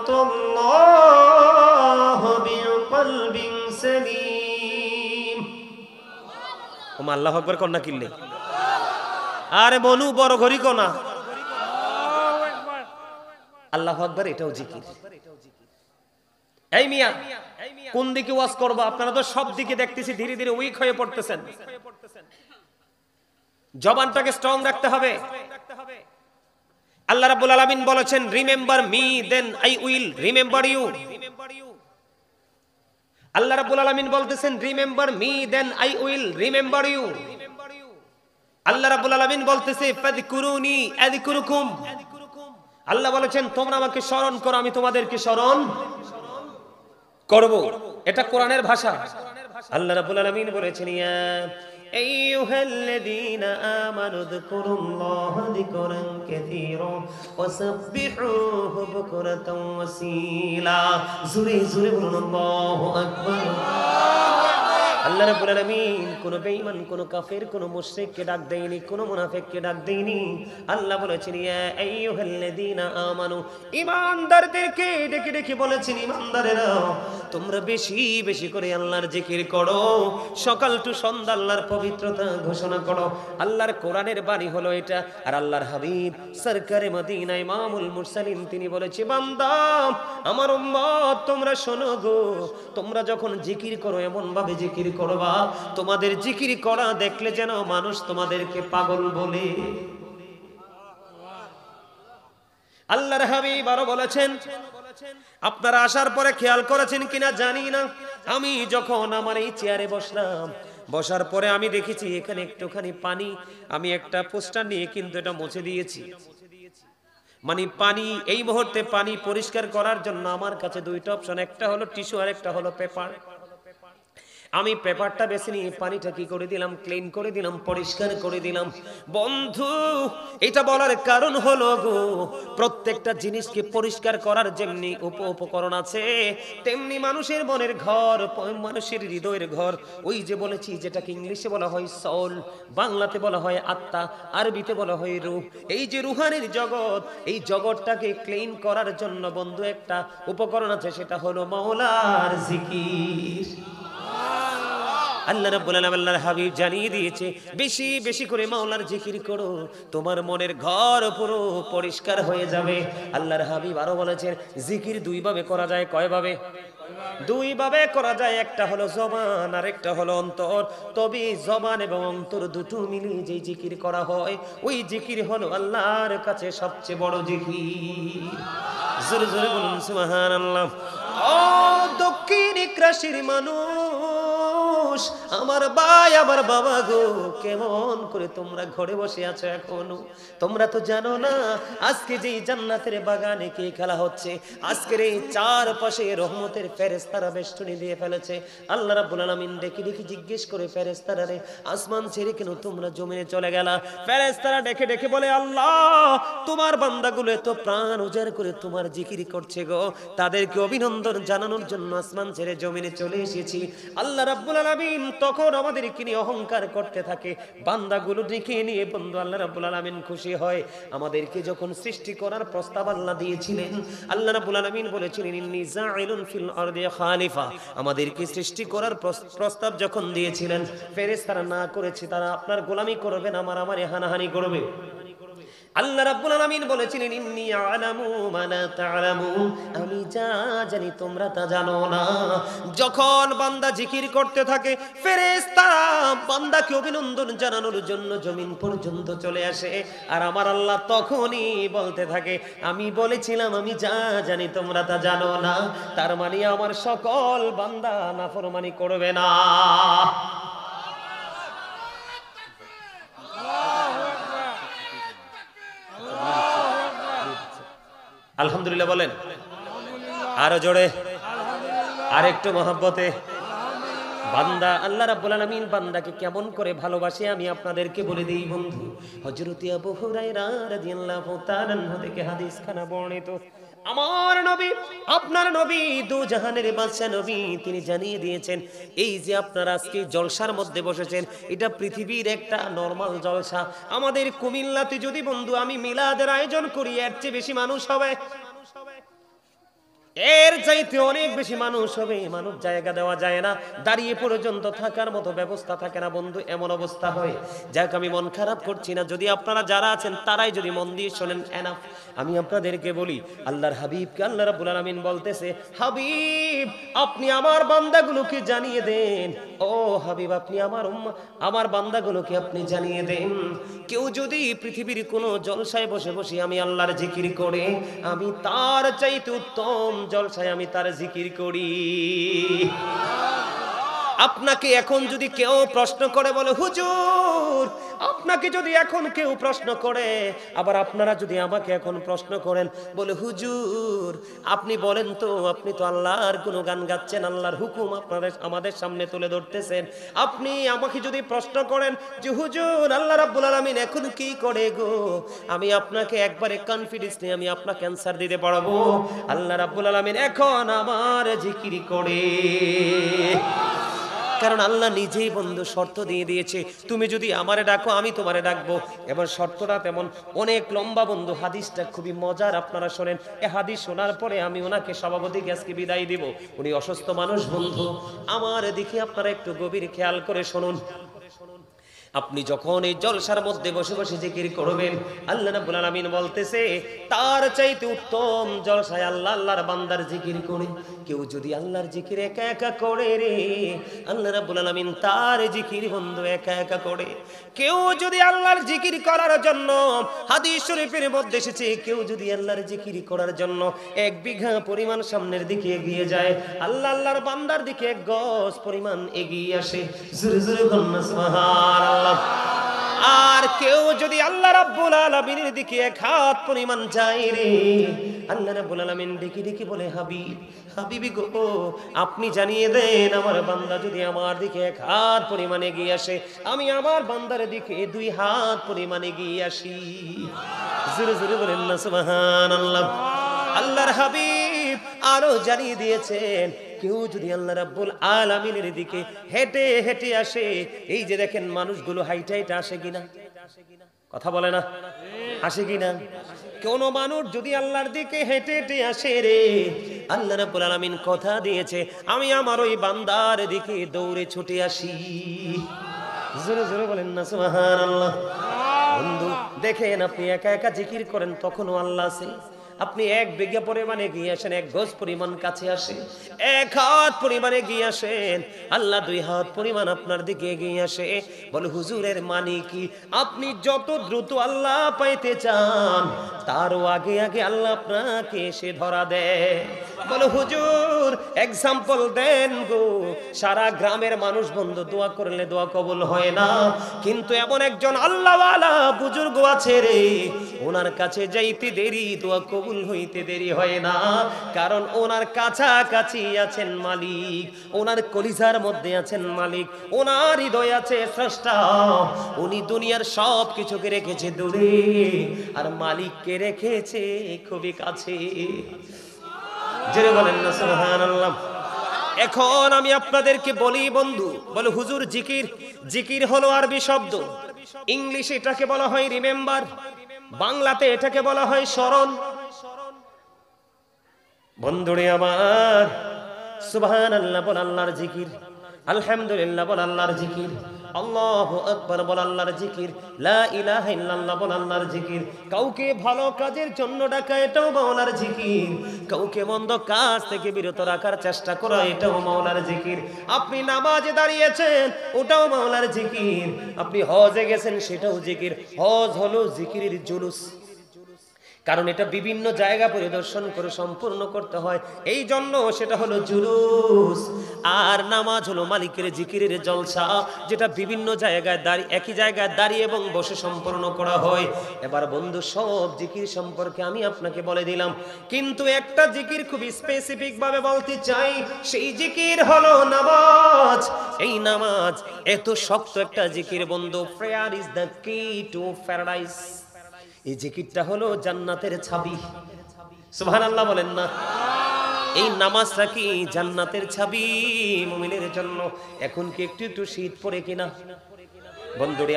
আতাল্লাহ বিকলবিন সালিম। ওমা আল্লাহু আকবার কন্যা কিল্লে, আরে বনু বড় ঘড়ি কোনা আল্লাহু আকবার, এটাও জিকির। এই মিয়া কোন দিকে ওয়াজ করব? আপনারা তো সব দিকে দেখতেছি ধীরে ধীরে উইক হয়ে পড়তেছেন। জবানটাকে স্ট্রং রাখতে হবে। আল্লাহ রাব্বুল আলামিন বলেছেন, remember me then I will remember you. Allah রাব্বুল আলামিন বলতেছেন, remember me then I will remember you. Allah রাব্বুল আলামিন বলতেছে, ফাযকুরুনি আযকুরুকুম। আল্লাহ বলেছেন, তোমরা আমাকে স্মরণ করো, আমি তোমাদেরকে স্মরণ করব। এটা কোরআনের ভাষা। আল্লাহ রাব্বুল আলামিন বলেছেন, ইয়া আইয়ুহাল্লাযীনা আমানু যকুরুল্লাহা যিকরান কাসীরা ওয়াসাব্বিহুহু বুকরাতাও ওয়াসীলা। জোরে জোরে বলুন আল্লাহু আকবার। আল্লাহ রাব্বুল আলামিন কোন বেঈমান, কোন কাফের, কোন মুশরিককে ডাক দেয়নি, কোন মুনাফিককে ডাক দেয়নি। আল্লাহ বলেছেন, ইয়া আইয়ুহাল্লাযীনা আমানু, ঈমানদারদেরকে ডেকে ডেকে বলেছেন, ঈমানদারেরা তোমরা বেশি বেশি করে আল্লাহর জিকির করো, সকাল টু সন্ধ্যা আল্লাহর পবিত্রতা ঘোষণা করো। আল্লাহর কোরআনের বাণী হলো এটা। আর আল্লাহর হাবিব সরকারে মদিনা ইমামুল মুরসালিন তিনি বলেছে, বান্দা আমার উম্মত তোমরা শোনো গো, তোমরা যখন জিকির করো এমন ভাবে জিকির করবা, তোমাদের জিকির করা দেখলে যেন মানুষ তোমাদেরকে পাগল বলে। আল্লাহর হাবিব আরো বলেছেন, আপনারা আসার পরে খেয়াল করেছেন কিনা জানি না, আমি যখন আমার এই চেয়ারে বসলাম, বসার পরে আমি দেখেছি এখানে একটুখানি পানি, আমি একটা পোস্টার নিয়ে কিন্তু এটা মুছে দিয়েছি। মানে পানি, এই মুহূর্তে পানি পরিষ্কার করার জন্য আমার কাছে দুইটা অপশন, একটা হলো টিস্যু আর একটা হলো পেপার। আমি পেপারটা বেছে নিয়ে পানিটা কি করে দিলাম, ক্লিন করে দিলাম, পরিষ্কার করে দিলাম। বন্ধু এটা বলার কারণ হলো গো, প্রত্যেকটা জিনিসকে পরিষ্কার করার যেমনি উপকরণ আছে, তেমনি মানুষের মনের ঘর, মানুষের হৃদয়ের ঘর, ওই যে বলেছি যেটাকে ইংলিশে বলা হয় সোল, বাংলাতে বলা হয় আত্মা, আরবিতে বলা হয় রূহ। এই যে রুহানির জগৎ, এই জগৎটাকে ক্লিন করার জন্য বন্ধু একটা উপকরণ আছে, সেটা হলো মাওলার জিকির। আল্লাহ রাব্বুল আলামিন আল্লাহর হাবিব জানিয়ে দিয়েছে, বেশি বেশি করে মাওলার জিকির করো, তোমার মনের ঘর পুরো পরিষ্কার হয়ে যাবে। আল্লাহর হাবিব আরো বলেছেন, জিকির দুই ভাবে করা যায়। কয় ভাবে? দুই ভাবে করা যায়। একটা হলো জবান আর একটা হলো অন্তর। তবে জবান এবং অন্তর দুটো মিলিয়ে যে জিকির করা হয়, ওই জিকির হলো আল্লাহর কাছে সবচেয়ে বড় জিকির। জোরে জোরে বলুন সুবহানাল্লাহ। ও দক্ষিণ রাশির মানুষ, আমার ভাই আমার বাবা গো, কেমন করে তোমরা ঘরে বসে আছো এখনো? তোমরা তো জানো না আজকে যে জান্নাতের বাগানে কি খেলা হচ্ছে। আজকের এই চারপাশে রহমতের ফেরেশতারা বেষ্টনী দিয়ে ফেলেছে। আল্লাহ রাব্বুল আলামিন ডেকে ডেকে জিজ্ঞেস করে, ফেরেশতারা রে, আসমান ছেড়ে কেন তোমরা জমিনে চলে গেলা? ফেরেশতারা ডেকে ডেকে বলে, আল্লাহ তোমার বান্দাগুলো এত প্রাণ উজাড় করে তোমার জিকির করছে গো, তাদেরকে অভিনন্দন জানানোর জন্য আসমান ছেড়ে জমিনে চলে এসেছি। আল্লাহ রাব্বুল আলামিন তখন আমাদেরকে নিয়ে অহংকার করতে থাকে, বান্দাগুলো ডেকে নিয়ে বন্ধু আল্লাহ রাব্বুল আলামিন খুশি হয়। আমাদেরকে যখন সৃষ্টি করার প্রস্তাব আল্লাহ দিয়েছিলেন, আল্লাহ রাব্বুল আলামিন বলেছিলেন, ইন্নী জাইলুন ফিল আরদি খালিফা। আমাদেরকে সৃষ্টি করার প্রস্তাব যখন দিয়েছিলেন, ফেরেশতারা না করেছে, তারা আপনার গোলামি করবে না, আমারে হানাহানি করবে। আল্লাহ রাব্বুল আলামিন বলেছিলেন, ইন্নী আ'লামু মা লা তা'লামুন, আমি যা জানি তোমরা তা জানো না। যখন বান্দা জিকির করতে থাকে, ফেরেশতারা বান্দাকে অভিনন্দন জানানোর জন্য জমিন পর্যন্ত চলে আসে, আর আমার আল্লাহ তখনই বলতে থাকে, আমি বলেছিলাম আমি যা জানি তোমরা তা জানো না। তার মানে আমার সকল বান্দা নাফরমানি করবে না। আলহামদুলিল্লাহ বলেন, আরো জোরে, আর একটু মহব্বতে। বান্দা আল্লাহ রাব্বুল আলামিন বান্দাকে কেমন করে ভালোবাসে আমি আপনাদেরকে বলে দেই বন্ধু। হযরত আবু হুরায়রা রাদিয়াল্লাহু তাআলা থেকে হাদিস খানা বর্ণিত, আমার নবী, আপনার নবী, দু জাহানের বাদশা নবী, তিনি জানিয়ে দিয়েছেন, এই যে আপনারা আজকে জলসার মধ্যে বসেছেন, এটা পৃথিবীর একটা নরমাল জলসা। আমাদের কুমিল্লাতে যদি বন্ধু আমি মিলাদের আয়োজন করি, এর চেয়ে বেশি মানুষ হবে। এর চাইতে অনেক বেশি মানুষ হবে, মানুষ জায়গা দেওয়া যায় না, দাঁড়িয়ে পর্যন্ত থাকার মতো ব্যবস্থা থাকে না বন্ধু, এমন অবস্থা হয়। যাক, আমি মন খারাপ করছি না, যদি আপনারা যারা আছেন তারাই যদি মন দিয়ে শোনেন এনাফ। আমি আপনাদেরকে বলি, আল্লাহর হাবিবকে আল্লাহ রাব্বুল আলামিন বলতেছে, হাবিব আপনি আমার বান্দাগুলোকে জানিয়ে দেন, ও হাবিব আপনি আমার বান্দাগুলোকে আপনি জানিয়ে দেন, কেউ যদি পৃথিবীর কোনো জলসায় বসে বসে আমি আল্লাহর জিকির করে, আমি তার চাইতে উত্তম জলসায় আমি তার জিকির করি। আপনাকে এখন যদি কেউ প্রশ্ন করে বলে হুজুর, আপনাকে যদি এখন কেউ প্রশ্ন করে, আবার আপনারা যদি আমাকে এখন প্রশ্ন করেন বলে হুজুর আপনি বলেন তো, আপনি তো আল্লাহর গুণগান গাচ্ছেন, আল্লাহর হুকুম আমাদের সামনে তুলে ধরতেছেন, আপনি আমাকে যদি প্রশ্ন করেন যে হুজুর আল্লাহ রাব্বুল আলামিন এখন কি করে গো, আমি আপনাকে একবারে কনফিডেন্স নিয়ে আমি আপনাকে অ্যানসার দিতে পারবো, আল্লাহ রাব্বুল আলামিন এখন আমার জিকির করে। কারণ আল্লাহ নিজেই বন্ধু শর্ত দিয়ে দিয়েছে, তুমি যদি আমারে ডাকো আমি তোমারে ডাকবো। এবার শর্তটা তেমন অনেক লম্বা বন্ধু, হাদিসটা খুবই মজার, আপনারা শোনেন। এই হাদিস শোনার পরে আমি ওনাকে সভাপতিকে আজকে বিদায় দিব, উনি অসুস্থ মানুষ বন্ধু, আমার দিকে আপনারা একটু গভীর খেয়াল করে শুনুন। আপনি যখন এই জলসার মধ্যে বসে বসে জিকির করবেন, আল্লাহ রাব্বুল আলামিন বলতেছে তার চাইতে উত্তম জলসায় আল্লাহ আল্লাহর বান্দার জিকির করে। কেউ যদি আল্লাহর জিকির একা একা করে রে, আল্লাহ রাব্বুল আলামিন তার জিকির বন্ধু একা একা করে। কেউ যদি আল্লাহর জিকির করার জন্য, হাদিস শরীফের মধ্যে এসেছে, কেউ যদি আল্লাহর জিকির করার জন্য 1 বিঘা পরিমাণ সামনের দিকে এগিয়ে যায়, আল্লাহ আল্লাহর বান্দার দিকে 1 গজ পরিমাণ এগিয়ে আসে। জোরে জোরে বলুন সুবহানাল্লাহ। আর কেউ যদি আল্লাহ রাব্বুল আলামিনের দিকে 1 হাত পরিমাণ যায় রে, আল্লাহ রাব্বুল আলামিন ডেকে ডেকে বলে হাবিব, হাবিবি গো আপনি জানিয়ে দেন আমার বান্দা যদি আমার দিকে 1 হাত পরিমাণ এগিয়ে আসে, আমি আমার বান্দার দিকে 2 হাত পরিমাণ এগিয়ে আসি। জোরে জোরে বলেন না সুবহানাল্লাহ। আল্লাহর হাবিব আরো জানিয়ে দিয়েছেন, কেউ যদি আল্লাহ রাব্বুল আলামিনের দিকে হেঁটে হেঁটে আসে, এই যে দেখেন মানুষগুলো হাইটা হাইটা আসে কিনা, কথা বলে না, আসে কিনা? কোন মানুষ যদি আল্লাহর দিকে হেঁটে হেঁটে আসে রে, আল্লাহ রাব্বুল আলামিন কথা দিয়েছে আমি আমার ওই বান্দার দিকে দৌড়ে ছুটে আসি। জোরে জোরে বলেন না সুবহানাল্লাহ। বন্ধু দেখেন, আপনি একা একা জিকির করেন তখনও আল্লাহ আছে। আপনি 1 বিঘা পরিমাণে গিয়ে আসেন, 1 গজ পরিমাণ কাছে আসে, 1 হাত পরিমাণে গিয়ে আসেন, আল্লাহ 2 হাত পরিমাণ আপনার দিকে এগিয়ে আসে। বলে হুজুরের মানে কি? আপনি যত দ্রুত আল্লাহ পাইতে চান তারও আগে আগে আল্লাহ আপনাকে এসে ধরা দেয়। বলে হুজুর এক্সাম্পল দেন গো, সারা গ্রামের মানুষ বন্ধু দোয়া করলে দোয়া কবুল হয় না, কিন্তু এমন একজন আল্লাহওয়ালা বুজুর্গ আছে রে, ওনার কাছে যাইতে দেরি দোয়া কবুল হইতে দেরি হয় না, কারণ ওনার কাছাকাছি আছেন মালিক, ওনার কলিজার মধ্যে আছেন মালিক, ওনার হৃদয় আছে স্রষ্টা। উনি দুনিয়ার সব কিছুকে রেখেছে দূরে, আর মালিককে রেখেছে খুবই কাছে। জোরে বলেন না সুবহানাল্লাহ। এখন আমি আপনাদেরকে বলি বন্ধু, বলে হুজুর জিকির, জিকির হলো আরবি শব্দ, ইংলিশে এটাকে বলা হয় রিমেম্বার, বাংলাতে এটাকে বলা হয় স্মরণ। বন্ধুরে আমার, সুবহানাল্লাহ বল আল্লাহর জিকির, আলহামদুলিল্লাহ বল আল্লাহর জিকির, আল্লাহু আকবার বল আল্লাহর জিকির, লা ইলাহা ইল্লাল্লাহ বল আল্লাহর জিকির। কাউকে ভালো কাজের জন্য ডাকা এটাও মাওলার জিকির, কাউকে মন্দ কাজ থেকে বিরত রাখার চেষ্টা করা এটাও মাওলার জিকির। আপনি নামাজে দাঁড়িয়েছেন ওটাও মাওলার জিকির, আপনি হজে গেছেন সেটাও জিকির। হজ হলো জিকিরের জুলুস, কারণ এটা বিভিন্ন জায়গা পরিদর্শন করে সম্পূর্ণ করতে হয়, এই জন্য সেটা হলো জুলুস। আর নামাজ হলো মালিকের জিকিরের জলসা, যেটা বিভিন্ন জায়গায় দাঁড়িয়ে, একই জায়গায় দাঁড়িয়ে এবং বসে সম্পূর্ণ করা হয়। এবার বন্ধু সব জিকির সম্পর্কে আমি আপনাকে বলে দিলাম, কিন্তু একটা জিকির খুব স্পেসিফিক ভাবে বলতে চাই, সেই জিকির হলো নামাজ। এই নামাজ এত শক্ত একটা জিকির বন্ধু, প্রেয়ার ইজ দ্য কি টু প্যারাডাইস। এই জিকিরটা হলো জান্নাতের চাবি, সুবহানাল্লাহ বলেন না। এই নামাজটা কি জান্নাতের চাবি মুমিনের জন্য। এখন কি একটু একটু শীত পড়ে কিনা বন্ধুরে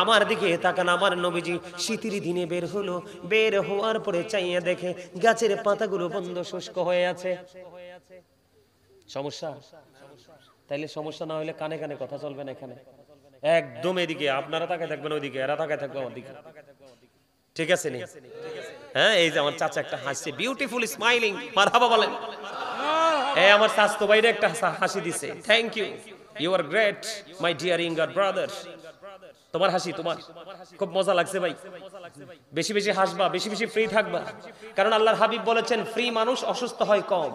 আমার দিকে তাকান। আমার নবীজি শীতের দিনে বের হলো, বের হওয়ার পরে চাইয়া দেখে গাছের পাতাগুলো বন্ধ, শুষ্ক হয়ে আছে। সমস্যা? তাইলে সমস্যা না হলে কানে কানে কথা চলবে না এখানে, একদম এদিকে আপনারা তাকায় থাকবেন, ওইদিকে এরা তাকায় থাকবে আমার দিকে, ঠিক আছে নি? হ্যাঁ, এই যে আমার চাচা একটা হাসছে, বিউটিফুল স্মাইলিং, মারহাবা বলেন। এই আমার চাচতো ভাইরে একটা হাসি দিছে, thank you, you are great my dear younger brother. তোমার হাসি, তোমার খুব মজা লাগছে ভাই, বেশি বেশি হাসবা, বেশি বেশি ফ্রি থাকবা, কারণ আল্লাহর হাবিব বলেছেন ফ্রি মানুষ অসুস্থ হয় কম।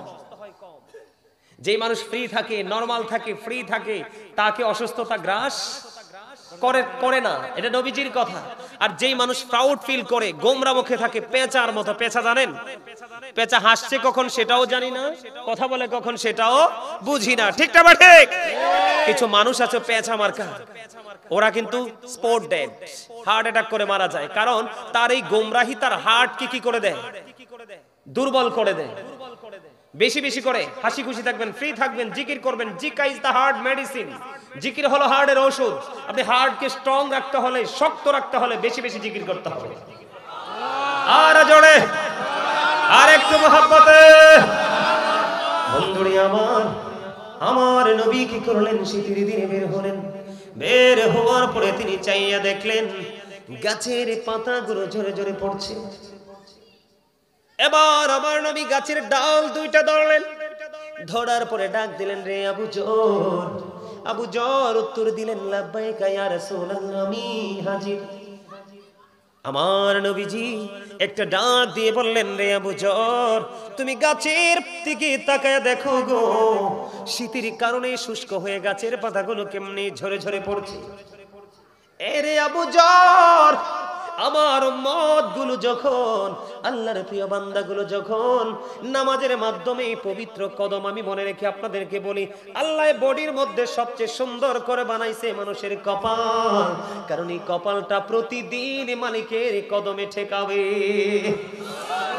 যেই মানুষ ফ্রি থাকে, নরমাল থাকে, ফ্রি থাকে, তাকে অসুস্থতা গ্রাস করে না, এটা নবীজির কথা। আর যেই মানুষ প্রাউড ফিল করে, গোমরা মুখে থাকে, পেঁচার মতো, পেঁচা জানেন, পেঁচা হাসছে কখন সেটাও জানি না, কথা বলে কখন সেটাও বুঝি না, ঠিক না ঠিক? কিছু মানুষ আছে পেঁচা মার্কা, ওরা কিন্তু স্পট ডেড, হার্ট অ্যাটাক করে মারা যায়, কারণ তার এই গোমরাহি তার হার্টকে কি করে দেয়, দুর্বল করে দেয়। বেশি বেশি করে হাসি খুশি থাকবেন, ফ্রি থাকবেন, জিকির করবেন। জিকির ইজ দ্য হার্ট মেডিসিন, জিকির হলো হার্টের ঔষধ। আপনি হার্টকে স্ট্রং রাখতে হলে, শক্ত রাখতে হলে বেশি বেশি জিকির করতে হবে। আর জোরে, আর একটু মহব্বতে। বন্ধুরে আমার নবী কি করলেন, শীতের দিনে বের হলেন, বের হওয়ার পরে তিনি চাইয়া দেখলেন গাছের পাতাগুলো ঝরে ঝরে পড়ছে। এবার আমার নবী গাছের ডাল দুইটা ধরলেন, ধরার পরে ডাক দিলেন, রে আবু জর। আবু জর উত্তর দিলেন, লাব্বাইকা ইয়া রাসূলুল্লাহ, আমি হাজির। আমার নবীজি একটা ডাক দিয়ে বললেন, রে আবু জর, তুমি গাছের দিকে তাকায় দেখো গো, শীতের কারণে শুষ্ক হয়ে গাছের পাতাগুলো কেমনে ঝরে ঝরে পড়ছে। এরে আবু জর, আমার উম্মতগুলো যখন, আল্লাহর প্রিয় বান্দাগুলো যখন নামাজের মাধ্যমে পবিত্র কদম, আমি মনে রেখে আপনাদেরকে বলি, আল্লাহ বডির মধ্যে সবচেয়ে সুন্দর করে বানাইছে মানুষের কপাল, কারণ এই কপালটা প্রতিদিন মালিকের কদমে ঠেকাবে।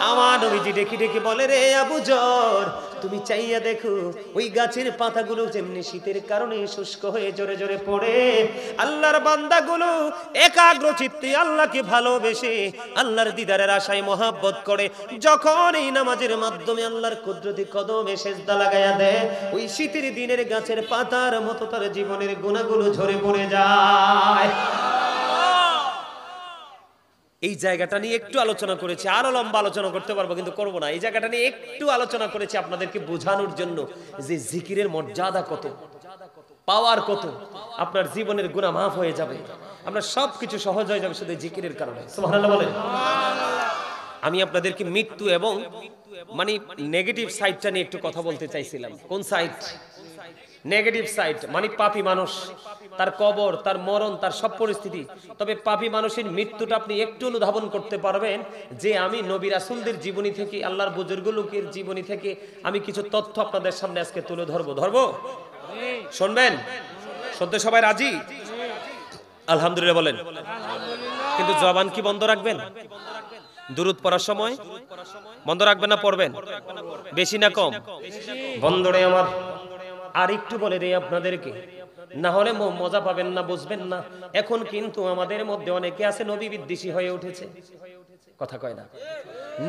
আমার নবীজি ডেকে ডেকে বলে, রে আবু জর, তুমি চাইয়া দেখো ওই গাছের পাতাগুলো যেমনি শীতের কারণে শুষ্ক হয়ে জোরে জোরে পড়ে, আল্লাহর বান্দাগুলো একাগ্র চিত্তে আল্লাহকে ভালোবেসে আল্লাহর দিদারের আশায় মহাব্বত করে, যখন এই নামাজের মাধ্যমে আল্লাহর কুদরতি কদমে সেজদা লাগায়া দেয়, ওই শীতের দিনের গাছের পাতার মতো তার জীবনের গুনাহগুলো ঝরে পড়ে যায়। এই জায়গাটা নিয়ে একটু আলোচনা করেছি, আরো লম্বা আলোচনা করতে পারবো কিন্তু করব না। এই জায়গাটা নিয়ে একটু আলোচনা করেছি আপনাদেরকে বোঝানোর জন্য যে জিকিরের মর্যাদা কত, পাওয়ার কত, আপনার জীবনের গুনাহ মাফ হয়ে যাবে, আপনার সবকিছু সহজ হয়ে যাবে শুধু জিকিরের কারণে। সুবহানাল্লাহ বলেন। আমি আপনাদেরকে মৃত্যু এবং মানে নেগেটিভ সাইডটা নিয়ে একটু কথা বলতে চাইছিলাম। কোন সাইড? নেগেটিভ সাইড, মানে পাপী মানুষ, তার কবর, তার মরণ, তার সব পরিস্থিতি। তবে পাপী মানুষের মৃত্যুটা আপনি একটু অনুধাবন করতে পারবেন যে আমি নবী রাসূলদের জীবনী থেকে, আল্লাহর বুজুর্গ লোকের জীবনী থেকে আমি কিছু তথ্য আপনাদের সামনে আজকে তুলে ধরবো। শুনবেন? শুনতে সবাই রাজি? আলহামদুলিল্লাহ বলেন। কিন্তু জবান কি বন্ধ রাখবেন? দুরূদ পড়ার সময় বন্ধ রাখবেন না পড়বেন? বেশি না কম? বন্ধুরে আমার আর একটু বলে দেই আপনাদেরকে, না হলে মজা পাবেন না, বুঝবেন না। এখন কিন্তু আমাদের মধ্যে অনেকে আছে নবী বিদ্বেষী হয়ে উঠেছে, কথা কয় না,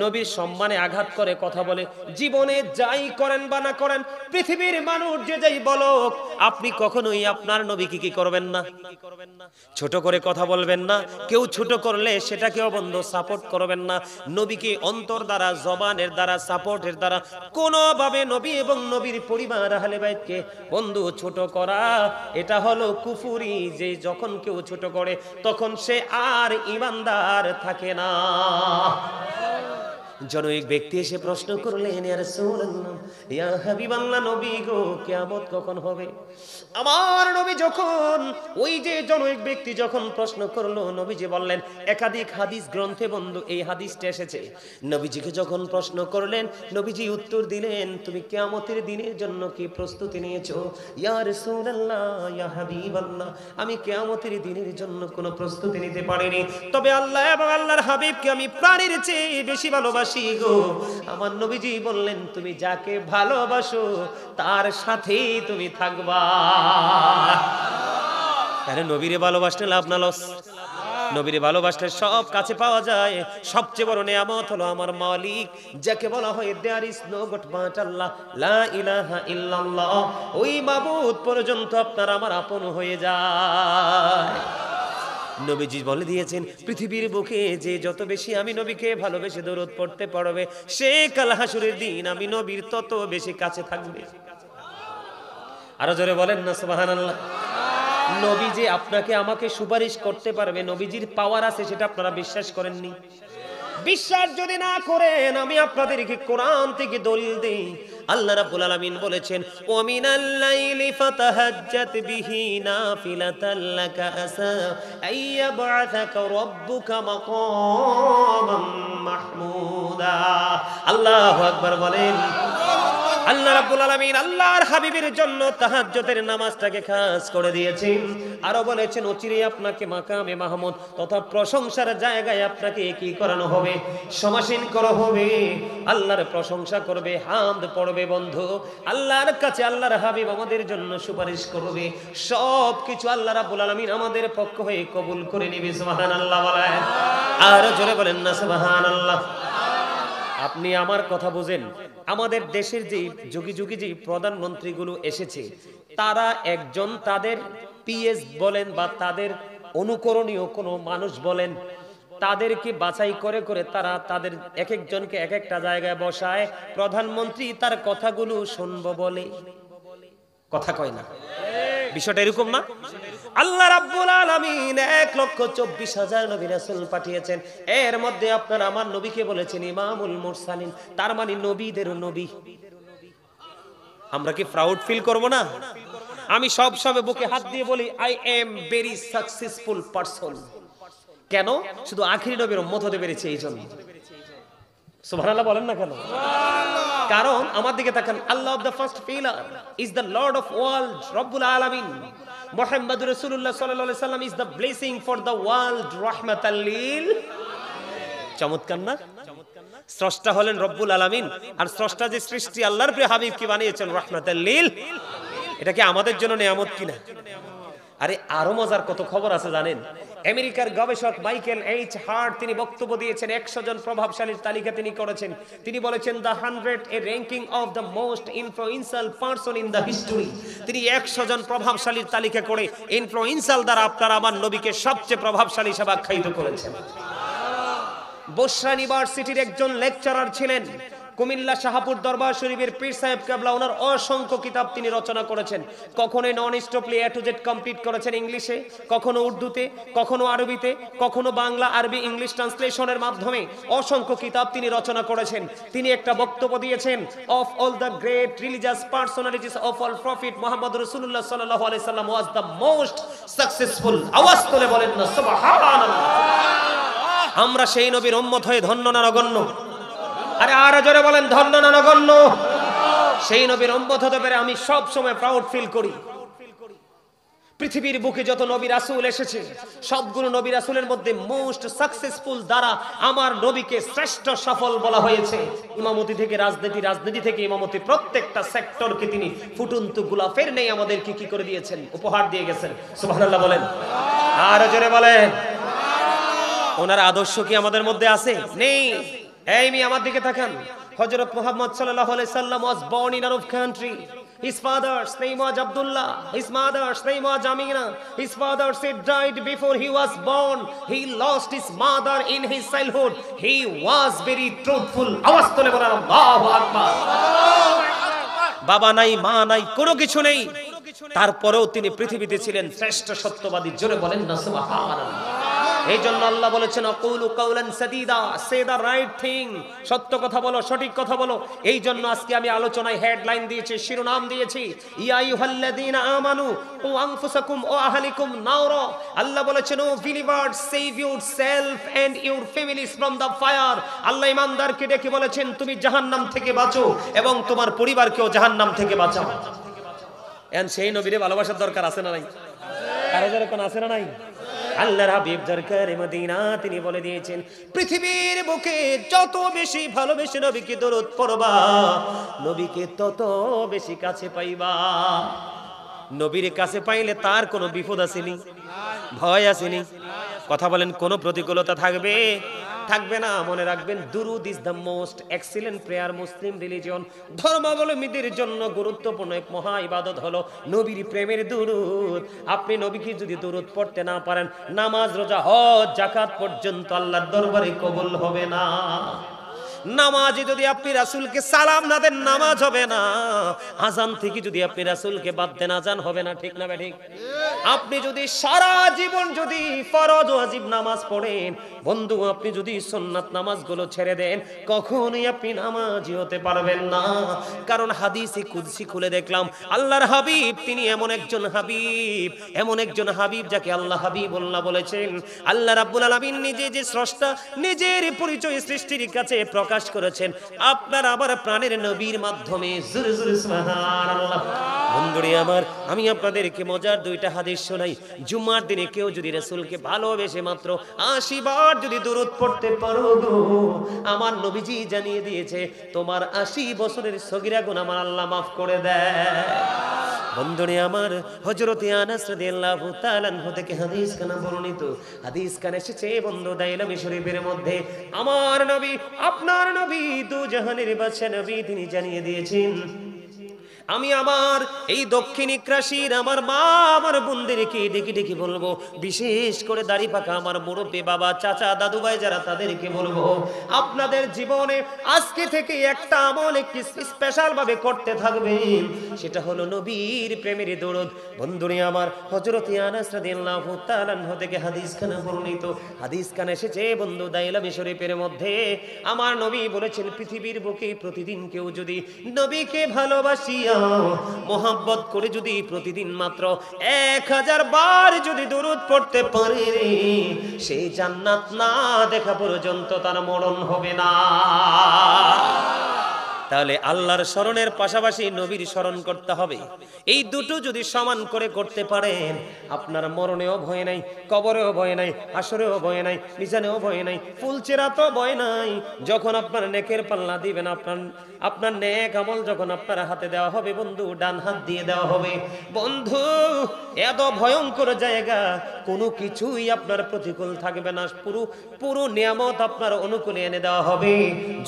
নবীর সম্মানে আঘাত করে কথা বলে। জীবনে যাই করেন বা না করেন, পৃথিবীর মানুষ যে যাই বলুক, আপনি কখনোই আপনার নবীকে কি করবেন না, ছোট করে কথা বলবেন না। কেউ ছোট করলে সেটাকেও বন্ধ সাপোর্ট করবেন না। নবীকে অন্তর দ্বারা, জবানের দ্বারা, সাপোর্টের দ্বারা কোনোভাবে নবী এবং নবীর পরিবার আহলে বাইতকে বন্ধু ছোট করা, এটা হলো কুফরি। যে যখন কেউ ছোট করে তখন সে আর ঈমানদার থাকে না। জনৈক ব্যক্তি এসে প্রশ্ন করলেন, ইয়া রাসূলুল্লাহ, ইয়া হাবিবাল্লাহ, নবী গো, কিয়ামত কখন হবে? আমার নবী যখন, ওই যে জনৈক ব্যক্তি যখন প্রশ্ন করলো, নবীজি বললেন, একাধিক হাদিস গ্রন্থে বন্ধু এই হাদিসটা এসেছে। নবীজিকে যখন প্রশ্ন করলেন, নবীজি উত্তর দিলেন, তুমি কিয়ামতের দিনের জন্য কি প্রস্তুতি নিয়েছো? ইয়া রাসূলুল্লাহ, ইয়া হাবিবাল্লাহ, আমি কিয়ামতের দিনের জন্য কোনো প্রস্তুতি নিতে পারিনি, তবে আল্লাহ এবং আল্লাহর হাবিবকে আমি প্রাণের চেয়ে বেশি ভালোবাসি গো। আমার নবীজি বললেন, তুমি যাকে ভালোবাসো তার সাথেই তুমি থাকবা। আরে নবীরে ভালোবাসতে লাভ না লস? নবীরে ভালোবাসলে সব কাছে পাওয়া যায়। সবচেয়ে বড় নিয়ামত হলো আমার মালিক, যাকে বলা হয় there is no god but Allah, লা ইলাহা ইল্লাল্লাহ। ওই মাবুদ পর্যন্ত আপনার আমার আপন হয়ে যায়। নবীজি বলে দিয়েছেন, পৃথিবীর বুকে যে যত বেশি আমি নবীকে ভালোবেসে দরুদ পড়তে পারবে, সে কাল হাসুরের দিন আমি নবীর তত বেশি কাছে থাকবে। আরো জোরে বলেন না সুবহানাল্লাহ। নবী যে আপনাকে আমাকে সুপারিশ করতে পারবে, নবীজির পাওয়ার আছে, সেটা আপনারা বিশ্বাস করেননি। বিশ্বাস যদি না করেন, আমি আপনাদেরকে কোরআন থেকে দলিল দেই। আল্লাহ রাব্বুল আলামিন বলেছেন, ওয়া মিনাল লাইলি ফাতাহাজ্জাত বিহি নাফিলাতাল লাকা আসা আইয়াবআসাকা রাব্বুকা মাকামান মাহমুদা। আল্লাহু আকবার বলেন। আল্লাহ রাব্বুল আলামিন আল্লাহর হাবিবের জন্য তাহাজ্জুদের নামাজটাকে খাস করে দিয়েছেন। আরো বলেছেন, অচিরেই আপনাকে মাকামে মাহমুদ তথা প্রশংসার জায়গায় আপনাকে কি করানো হবে? সমাসীন করা হবে। আল্লাহর প্রশংসা করবে, হামদ পড়বে বন্ধু। আল্লাহর কাছে আল্লাহর হাবিব আমাদের জন্য সুপারিশ করবে। সব কিছু আল্লাহ রাব্বুল আলামিন আমাদের পক্ষ হয়ে কবুল করে নেবে। সুবহানাল্লাহ বলেন। আর জোরে বলেন না সুবহানাল্লাহ। আপনি আমার কথা বুঝেন। আমাদের দেশের যে যুগে যুগে যে প্রধানমন্ত্রীগুলো এসেছে, তারা একজন তাদের পিএস বলেন বা তাদের অনুকরণীয় কোনো মানুষ বলেন, তাদেরকে বাছাই করে করে তারা তাদের এক একজনকে এক একটা জায়গায় বসায়। প্রধানমন্ত্রী তার কথাগুলো শুনবো বলে, কথা কয় না। বিষয়টা এরকম না? আল্লাহ রাব্বুল আলামিন 1,24,000 নবী রাসূল পাঠিয়েছেন। এর মধ্যে আপনার আমার নবীকে বলেছেন ইমামুল মুরসালিন, তার মানে নবীদের নবী। আমরা কি প্রাউড ফিল করব না? আমি সব সময় বুকে হাত দিয়ে বলি, I am very successful person. কেন? শুধু আখিরি নবীর উম্মত হতে পেরেছে এই জন্য। সুবহানাল্লাহ বলেন না কেন? কারণ আমার দিকে তাকান, Allah of the first pillar is the lord of world, রব্বুল আলামিন। মুহাম্মদুর রাসূলুল্লাহ সাল্লাল্লাহু আলাইহি সাল্লাম is the blessing for the world, রাহমাতাল লিল। চমৎকার না? স্রষ্টা হলেন রব্বুল আলামিন, আর স্রষ্টা যে সৃষ্টি আল্লাহর প্রিয় হাবিবকে বানিয়েছেন রাহমাতাল লিল, এটা কি আমাদের জন্য নিয়ামত কিনা? আরে আরো মজার কত খবর আছে জানেন? আমেরিকার গবেষক মাইকেল এইচ হার্ট তিনি বক্তব্য দিয়েছেন। 100 জন প্রভাবশালীর তালিকা তিনি করেছেন। তিনি বলেছেন the 100 A ranking of the most influential person in the history. তিনি 100 জন প্রভাবশালীর তালিকা করে ইনফ্লুয়েন্সিয়াল দ্বারা আপনার আমার নবীকে সবচেয়ে প্রভাবশালী হিসেবে আখ্যায়িত করেছেন। বসরা ইউনিভার্সিটির একজন লেকচারার ছিলেন, কুমিল্লা শাহপুর দরবার শরীফের পীর সাহেব কেবলা, ওনার অসংখ্য কিতাব তিনি রচনা করেছেন। কখনো নন স্টপলি এ টু জেড কমপ্লিট করেছেন ইংলিশে, কখনো উর্দুতে, কখনো আরবিতে, কখনো বাংলা আরবি ইংলিশ ট্রান্সলেশনের মাধ্যমে অসংখ্য কিতাব তিনি রচনা করেছেন। তিনি একটা বক্তব্য দিয়েছেন, of all the great religious personalities of all prophet Muhammad রাসূলুল্লাহ সাল্লাল্লাহু আলাইহি সাল্লাম ওয়াজ দ্য মোস্ট সাকসেসফুল। আওয়াজ তুলে বলেন না সুবহানাল্লাহ। আমরা সেই নবীর উম্মত হয়ে ধন্য না নগণ্য? আরে আর জোরে বলেন ধন্য না নগণ্য? সেই নবীর উম্মত হতে পেরে আমি সব সময় প্রাউড ফিল করি। পৃথিবীর বুকে যত নবী রাসূল এসেছে, সবগুলো নবী রাসূলের মধ্যে মোস্ট সাকসেসফুল দ্বারা আমার নবীকে শ্রেষ্ঠ সফল বলা হয়েছে। ইমামতি থেকে রাজনীতি, রাজনীতি থেকে ইমামতি, প্রত্যেকটা সেক্টরকে তিনি ফুটন্ত গোলাপের নেই আমাদেরকে কি করে দিয়েছেন? উপহার দিয়ে গেছেন। সুবহানাল্লাহ বলেন। আর জোরে বলেন। ওনার আদর্শ কি আমাদের মধ্যে আছে? নেই। এই মি আমার দিকে তাকান। হযরত মুহাম্মদ সাল্লাল্লাহু আলাইহি সাল্লাম was born in Arab country. His father's name was Abdullah. His mother's name was Amina. His father said died before he was born. He lost his mother in his childhood. He was very truthful. আওয়াজ তুলে বলেন আল্লাহু আকবার। বাবা নাই, মা নাই, কোনো কিছু নেই, তারপরেও তিনি পৃথিবীতে ছিলেন শ্রেষ্ঠ সত্যবাদী। জোরে বলেন না সুবহানাল্লাহ। এই জন্য আল্লাহ বলেছেন আকুলু কাওলান সাদীদা, সে দা রাইট থিং, সত্য কথা বলো, সঠিক কথা বলো। এই জন্য আজকে আমি আলোচনায় হেডলাইন দিয়েছি, শিরোনাম দিয়েছি, ইয়া আইয়ুহাল্লাযীনা আমানু ও আনফুসাকুম ও আহলিকুম নারা। আল্লাহ বলেছেন O believers, save yourself and your families from the fire. Allah ঈমানদারকে ডেকে বলেছেন তুমি জাহান্নাম থেকে বাঁচো এবং তোমার পরিবারকেও জাহান্নাম থেকে বাঁচাও। এখন সেই নবীরে ভালোবাসার দরকার আছে না নাই? কারো যেরকম আছে না নাই? আল্লাহর হাবিব সরকারে মদিনা তিনি বলে দিয়েছেন, পৃথিবীর বুকে যত বেশি ভালোবেসে নবীকে দরুদ পড়বা, নবীকে তত বেশি কাছে পাইবা। নবীর কাছে পাইলে তার কোনো বিপদ আসেনি। ভয় আসেনি? কথা বলেন, কোনো প্রতিকূলতা থাকবে? থাকবে না। মনে রাখবেন, দুরুদ is the most excellent prayer. Muslim religion, ধর্মাবলম্বীদের জন্য গুরুত্বপূর্ণ এক মহা ইবাদত হলো নবীর প্রেমের দুরুদ। আপনি নবীকে যদি দুরুদ পড়তে না পারেন, নামাজ, রোজা, হজ, যাকাত পর্যন্ত আল্লাহর দরবারে কবুল হবে না। নামাজে যদি আপনি রাসূলকে সালাম না দেন, নামাজ হবে না। আজান থেকে যদি আপনি রাসূলকে বাদ দেন, আজান হবে না। ঠিক না ঠিক? আপনি যদি সারা জীবন যদি ফরজ ওয়াজিব নামাজ পড়েন, বন্ধু, আপনি যদি সুন্নাত নামাজগুলো ছেড়ে দেন, কখনোই আপনি নামাজি হতে পারবেন না। কারণ হাদিসে কুদসি খুলে দেখলাম, আল্লাহর হাবিব তিনি এমন একজন হাবিব, এমন একজন হাবিব যাকে আল্লাহ হাবিবুল্লাহ বলেছেন। আল্লাহ রাব্বুল আলামিন নিজে যে স্রষ্টা, নিজের পরিচয় সৃষ্টির কাছে প্রকাশ করেছেন আপনার আমার প্রাণের নবীর মাধ্যমে। জোরে জোরে সুবহানাল্লাহ। বন্ধুরে আমার, আমি আপনাদেরকে মজার দুইটা হাদিস শোনাই। জুমার দিনে কেউ যদি রাসূলকে ভালোবেসে মাত্র 80 বার যদি দুরূদ পড়তে পারো গো, আমার নবীজি জানিয়ে দিয়েছে তোমার 80 বছরের সগীরা গুনাহ আমার আল্লাহ মাফ করে দেয়। বন্ধুরে আমার, হযরত আনাস রাদিয়াল্লাহু তাআলা আনহু থেকে হাদিস কানা বর্ণিত। হাদিস কানে এসেছে বন্ধু দাইলামি শরীফের মধ্যে, আমার নবী, আপনার নবী, দু জাহানের বাদশা নবী, তিনি জানিয়ে দিয়েছেন আমি আমার এই দক্ষিণ ইকরাশির আমার মা আমার বোনদেরকে ডেকে ডেকে বলবো, বিশেষ করে দাড়ি পাকা আমার মুরব্বী বাবা, চাচা, দাদু ভাই যারা, তাদেরকে বলবো, আপনাদের জীবনে আজকে থেকে একটা আমল একটি স্পেশাল ভাবে করতে থাকবেন, সেটা হলো নবীর প্রেমের দরুদ। বন্ধুরে আমার, হযরত আনাস রাদিয়াল্লাহু তাআলা আনহু থেকে হাদিস খানা বর্ণিত। হাদিস খানা এসেছে বন্ধু দাইলামি শরীফের মধ্যে, আমার নবী বলেছেন পৃথিবীর বুকে প্রতিদিন কেউ যদি নবীকে ভালোবাসিয়া মোহাব্বত করে যদি প্রতিদিন মাত্র 1000 বার যদি দরুদ পড়তে পারে, সেই জান্নাত না দেখা পর্যন্ত তার মরণ হবে না। তাহলে আল্লাহর স্মরণের পাশাপাশি নবীর স্মরণ করতে হবে। এই দুটো যদি সমান করে করতে পারেন, আপনার মরণেও ভয় নাই, কবরেও ভয় নাই, হাসরেও ভয় নাই, মিজানেও ভয় নাই, ফুলচেরাতেও ভয় নাই। যখন আপনার নেকের পাল্লা দিবেন, আপনার নেক আমল যখন আপনার হাতে দেওয়া হবে, বন্ধু, ডান হাত দিয়ে দেওয়া হবে, বন্ধু, এত ভয়ঙ্কর জায়গা, কোনো কিছুই আপনার প্রতিকূল থাকবে না। পুরো নিয়ামত আপনার অনুকূলে এনে দেওয়া হবে,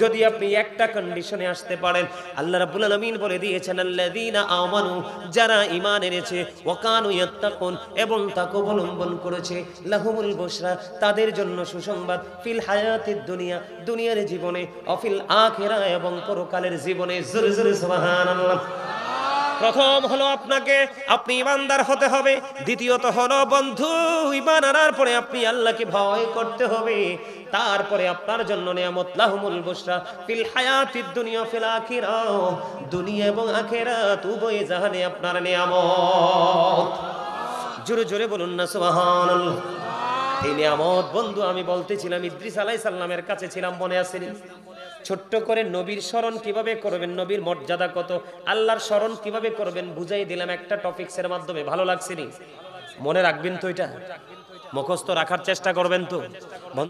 যদি আপনি একটা কন্ডিশনে আসতে পারেন। আল্লাহ রাব্বুল আলামিন বলে দিয়েছেন, আল্লাযীনা আমানু, যারা ঈমান এনেছে, ওয়া কানু ইয়াত্তাকুন, এবং তাকওয়া অবলম্বন করেছে, লাহুমুল বুশরা, তাদের জন্য সুসংবাদ, ফিল হায়াতিদ দুনিয়া, দুনিয়ার জীবনে, অফিল আখিরা, এবং পরকালের জীবনে। জোরে জোরে সুবহানাল্লাহ। প্রথম হলো আপনি ইমানদার হতে হবে। দ্বিতীয়ত হলো বন্ধু, ইমান আনার পরে আপনি আল্লাহকে ভয় করতে হবে। তারপরে আপনার জন্য নিয়ামত, লাহুমুল বুশরা ফিল হায়াতিদ দুনিয়া ফিল আখিরা, দুনিয়া এবং আখিরাত উভয় জাহানে আপনার নিয়ামত। জোরে জোরে বলুন না সুবহানাল্লাহ। এই নিয়ামত, বন্ধু, আমি বলতেছিলাম ইদ্রিস আলাইহিস সালামের কাছে ছিলাম, মনে আছে? ছোট্ট করে নবীর স্মরণ কিভাবে করবেন, নবীর মর্যাদা কত, আল্লাহর স্মরণ কিভাবে করবেন বুঝাই দিলাম একটা টপিকসের মাধ্যমে। ভালো লাগছে নি? মনে রাখবেন তো, এটা মুখস্থ রাখার চেষ্টা করবেন তো।